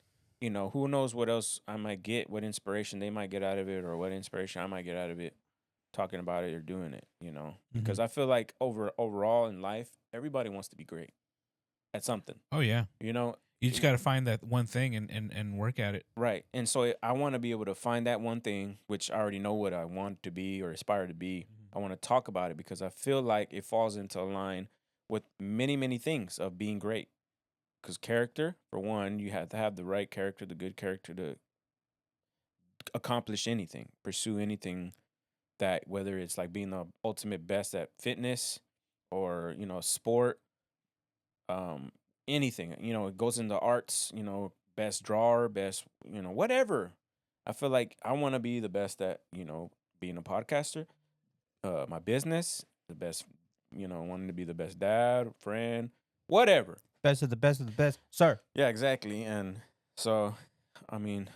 who knows what else I might get, what inspiration they might get out of it, or what inspiration I might get out of it, talking about it or doing it. Because I feel like overall in life, everybody wants to be great at something. Oh yeah. You just got to find that one thing and work at it. Right. And so I want to be able to find that one thing, which I already know what I want to be or aspire to be. I want to talk about it because I feel like it falls into a line with many, many things of being great. Because character, for one, you have to have the right character, the good character to accomplish anything, pursue anything that, whether it's like being the ultimate best at fitness or, sport, anything, it goes into arts, best drawer, best, whatever. I feel like I want to be the best at, being a podcaster, my business, the best, wanting to be the best dad, friend, whatever. Best of the best of the best, sir. Yeah, exactly. And so, I mean,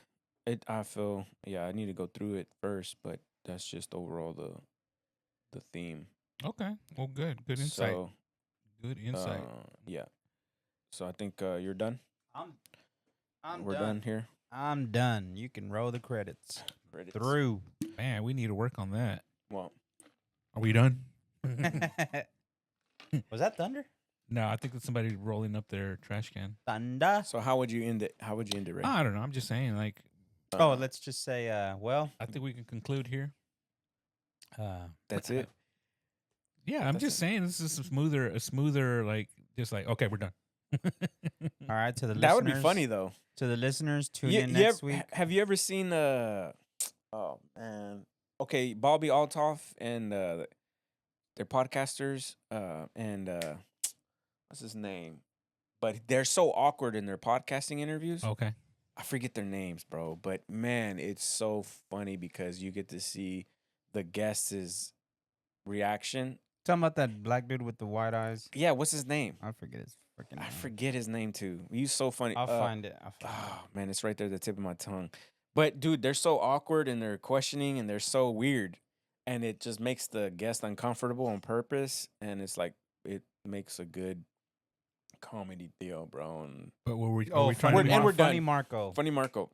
I feel, I need to go through it first, but that's just overall the theme. Okay. Well, good insight. So, Good insight. Yeah. So I think you're done. We're done. done here. I'm done. You can roll the credits. Credits. Through. Man, we need to work on that. Well, Are we done? Was that thunder? No, I think it's somebody rolling up their trash can. Thunder. so how would you end it? How would you end it, Ray? I don't know. I'm just saying. Like, Oh, let's just say, well, I think we can conclude here. That's it. Yeah, I'm just saying this is a smoother, like, just like, okay, we're done. all right, to the That would listeners. be funny though. To the listeners, tune in next week. Have you ever seen oh man, okay, Bobby Altoff and they're podcasters and what's his name? But they're so awkward in their podcasting interviews. Okay. I forget their names, bro. But man, it's so funny because you get to see the guest's reaction. Talking about that black dude with the white eyes. Yeah, what's his name? I forget his freaking name. I forget his name too. He's so funny. I'll find it. Oh man, it's right there at the tip of my tongue. But dude, they're so awkward and they're questioning and they're so weird. and it just makes the guest uncomfortable on purpose, and it's like it makes a good comedy deal, bro. And But were we Oh, trying We're- to and we're funny done. Marco. funny Marco,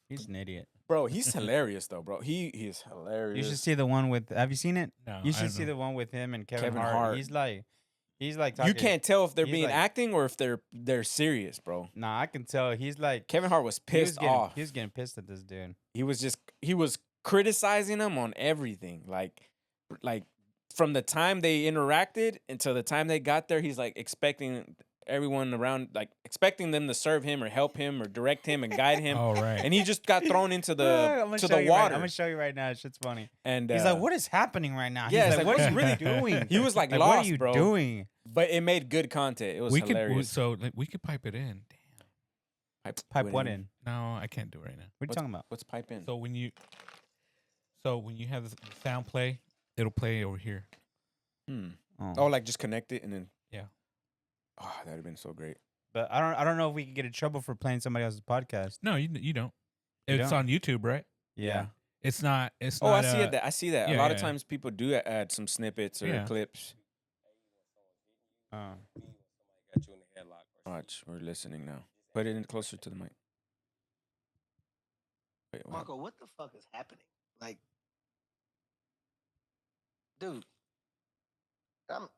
He's an idiot. bro, he's hilarious though, bro. He is hilarious. You should see the one with. Have you seen it? No, You I should don't see know. the one with him and Kevin, Kevin Hart. Hart. He's like You talking, can't tell if they're he's being like- acting or if they're serious, bro. Nah, I can tell. He's like Kevin Hart was he was pissed getting, off. He was getting pissed at this dude. He was criticizing him on everything, like from the time they interacted until the time they got there. He's like expecting everyone around, like expecting them to serve him or help him or direct him and guide him. Oh, right. And he just got thrown into I'm the gonna to show the you right- water. I'm gonna show you right now. Shit's funny. And He's like, "What is happening right now?" yeah, He's it's like, like, "What are you what really doing?" He was like Like, lost, what are you bro. doing? But it made good content. It was we could hilarious. we could pipe it in. Damn. Pipe what in? No, I can't do it right now. What are you talking about? What's pipe in? So when you have the sound play, it'll play over here. Oh, like just connect it and then. Yeah. Oh, that'd have been so great. But I don't know if we could get in trouble for playing somebody else's podcast. No, you don't. You It's don't? on YouTube, right? Yeah. It's not. It's Oh, not. I see it. I see that. yeah, a lot of yeah. times people do add some snippets or Yeah. clips. Uh, Got you in the headlock. Watch, we're listening now. Put it in closer to the mic. Wait, what? Marco, what the fuck is happening? Like, dude,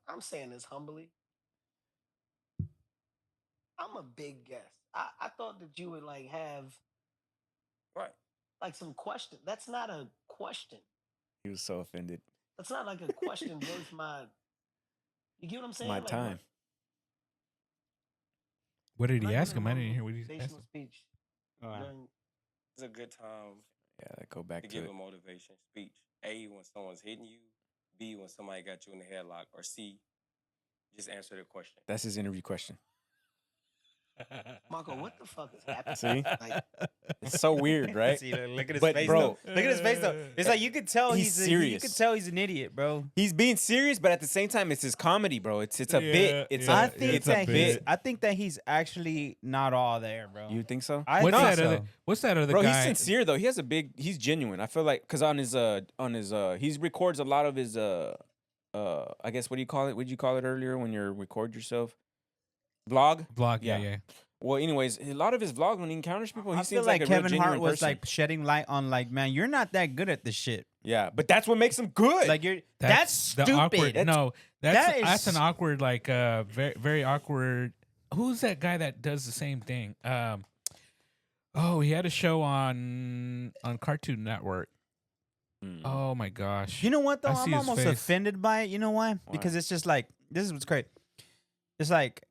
I'm saying this humbly. I'm a big guest. I thought that you would like have like some question. That's not a question. He was so offended. That's not like a question worth my. You get what I'm saying? My Like, time. What did he not ask giving him? I a didn't hear what he asked motivational him. speech. during- It's a good time Yeah, go back to to give it. a motivation speech. A, when someone's hitting you. B, when somebody got you in the headlock. Or C, just answer the question. That's his interview question. Marco, what the fuck is happening? See? Like, It's so weird, right? See, look at his But, face, bro, though. Look at his face, though. It's like you could tell He's you serious. could tell he's an idiot, bro. He's being serious, but at the same time, it's his comedy, bro. It's a bit. It's yeah. I a think it's a that he's. bit. I think that he's actually not all there, bro. You think so? I What's think that so. other? What's that other Bro, guy? he's sincere though. He has he's genuine. I feel like because on his he records a lot of his I guess what do you call it? What did you call it earlier when you record yourself? Vlog? Vlog. Yeah, Yeah. yeah. Well, anyways, a lot of his vlog when he encounters people, he I seems feel like a real Kevin Hart genuine was person. like shedding light on like, man, you're not that good at this shit. Yeah, but that's what makes him good. Like you're that's the stupid. awkward. That's- No, that that's is- an awkward, like very very awkward. Who's that guy that does the same thing? Oh, he had a show on Cartoon Network. Mm. Oh my gosh. You know what though? I see I'm his almost face. offended by it. You know why? Because it's just like this is what's great. It's like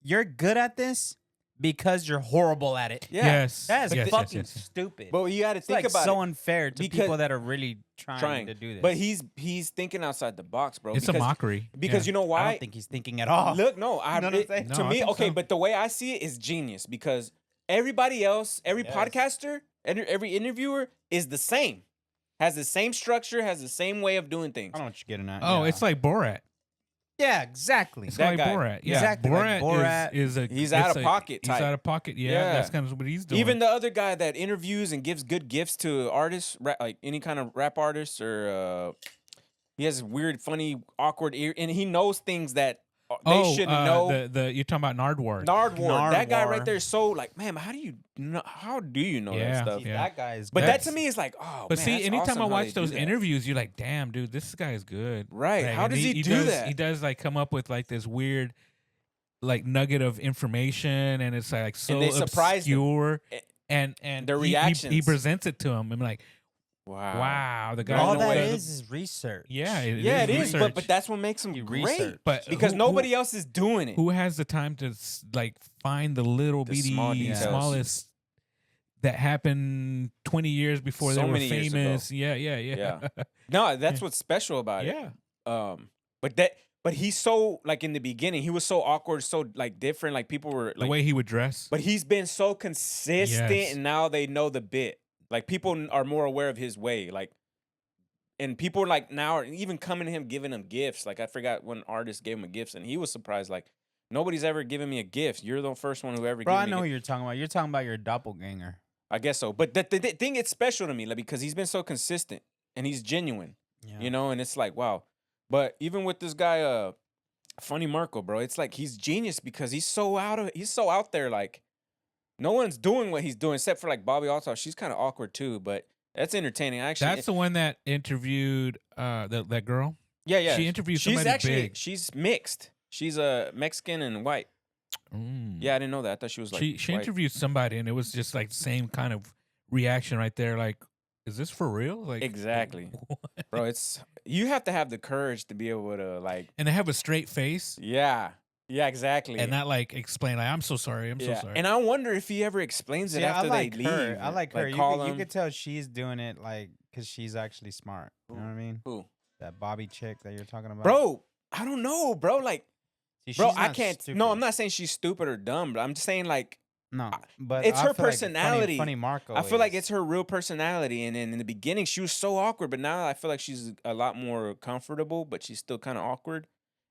you're good at this because you're horrible at it. Yeah. Yes. That is yes, fucking yes, yes. stupid. But you got to it's think like about so it. unfair to because- people that are really trying to do this. But he's thinking outside the box, bro. It's a mockery. Because you know why? I don't think he's thinking at all. Look, no, You know what I'm saying? to No, I me, think okay, so. but the way I see it is genius because everybody else, every Yes. podcaster, every interviewer is the same, has the same structure, has the same way of doing things. I don't know what you're getting at. Oh, yeah. it's like Borat. yeah, exactly. It's That like guy. Borat. Yeah, Exactly like Borat, Borat. is a. He's it's out of a- pocket He's type. out of pocket. Yeah, Yeah. that's kind of what he's doing. Even the other guy that interviews and gives good gifts to artists, like any kind of rap artists, or he has weird, funny, awkward ear, and he knows things that they shouldn't know. The you're talking about Nardwar. Nardwar, that guy Nardwar. right there is so like, man, how do you know Yeah. that stuff? See, Yeah. that guy is. But good. that to me is like, oh, But man, see, that's anytime awesome I how watch they do those that. interviews, you're like, damn, dude, this guy is good. Right. Like, How and does he do does, that? He does like come up with like this weird, like nugget of information, and it's like so they surprise them. obscure. Eh, And their he reactions. presents it to him. I'm like, Wow. wow, the guy. all no that way. is research. Yeah, Yeah, it is, research. but that's what makes him You great. research. But Because who- nobody else is doing it. Who has the time to like find the little The bitty small details. smallest that happened 20 years before So they were many years ago. famous? Yeah. Yeah. No, that's what's special about it. Yeah. But he's so like in the beginning, he was so awkward, so like different. Like people were The like, way he would dress. but he's been so consistent, Yes. and now they know the bit. Like people are more aware of his way. Like, and people like now are even coming to him, giving him gifts. Like I forgot when artist gave him a gift, and he was surprised. Like nobody's ever given me a gift. You're the first one who ever. Bro, gave I me know a who gift. you're talking about. You're talking about your doppelganger. I guess so. But the thing, it's special to me, like because he's been so consistent, and he's genuine. Yeah. You know, and it's like, wow. But even with this guy, Funny Marco, bro, it's like he's genius because he's so out there. Like, no one's doing what he's doing except for like Bobby Althoff. She's kind of awkward too, but that's entertaining. Actually, That's the one that interviewed that girl. yeah. She interviewed She's somebody actually big. she's mixed. She's a Mexican and white. Yeah, I didn't know that. I thought she was like she white. interviewed somebody, and it was just like the same kind of reaction right there. Like, is this for real? Like, Exactly. what? Bro, you have to have the courage to be able to like, And they have a straight face yeah, exactly, and not like explain like, I'm so sorry, I'm so sorry. And I wonder if he ever explains it See, after I like they her. leave. I like her. Call You him. could tell she's doing it like because she's actually smart. You know what I mean? Who? That Bobby chick that you're talking about, Bro, I don't know, bro. Like, See, bro, she's I not can't. stupid. No, I'm not saying she's stupid or dumb, but I'm just saying like, No, but it's I her feel like personality. Funny Marco. I feel like is. it's her real personality. And in the beginning, she was so awkward, but now I feel like she's a lot more comfortable, but she's still kind of awkward.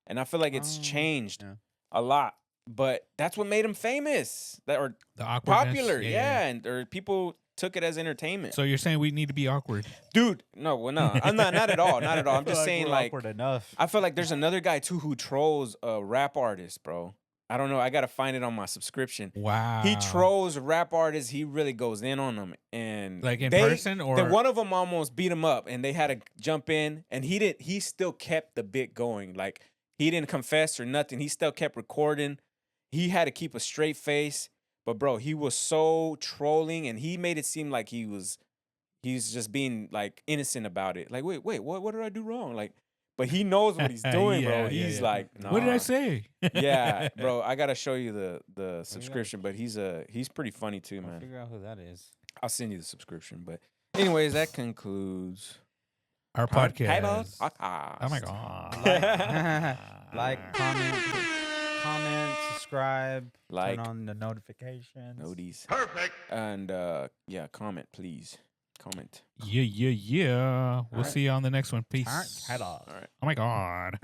And I feel like it's changed yeah. a lot. But that's what made him famous, or The awkwardness. popular. Yeah, and or people took it as entertainment. So you're saying we need to be awkward? Dude, no, I'm not at all, not at all. I'm just saying we're like awkward enough. I feel like there's another guy too who trolls rap artists, bro. I don't know. I gotta find it on my subscription. Wow. He trolls rap artists. He really goes in on them, and Like in person, or one of them almost beat him up, and they had to jump in, and he didn't. He still kept the bit going. Like he didn't confess or nothing. He still kept recording. He had to keep a straight face. But bro, he was so trolling, and he made it seem like he's just being like innocent about it. Like, wait, what did I do wrong? Like, but he knows what he's doing, bro. Yeah, He's yeah. like, What did I "Nah." say? Yeah, bro. I gotta show you the subscription, but he's pretty funny too, I'll man. figure out who that is. I'll send you the subscription. But anyways, that concludes Our podcast. Podcast. Oh my god. Like, comment, subscribe, Like, turn on the notifications. noties. And yeah, comment, please. Comment. Yeah. We'll right. see you on the next one. Peace. Head off. All right. Oh my god.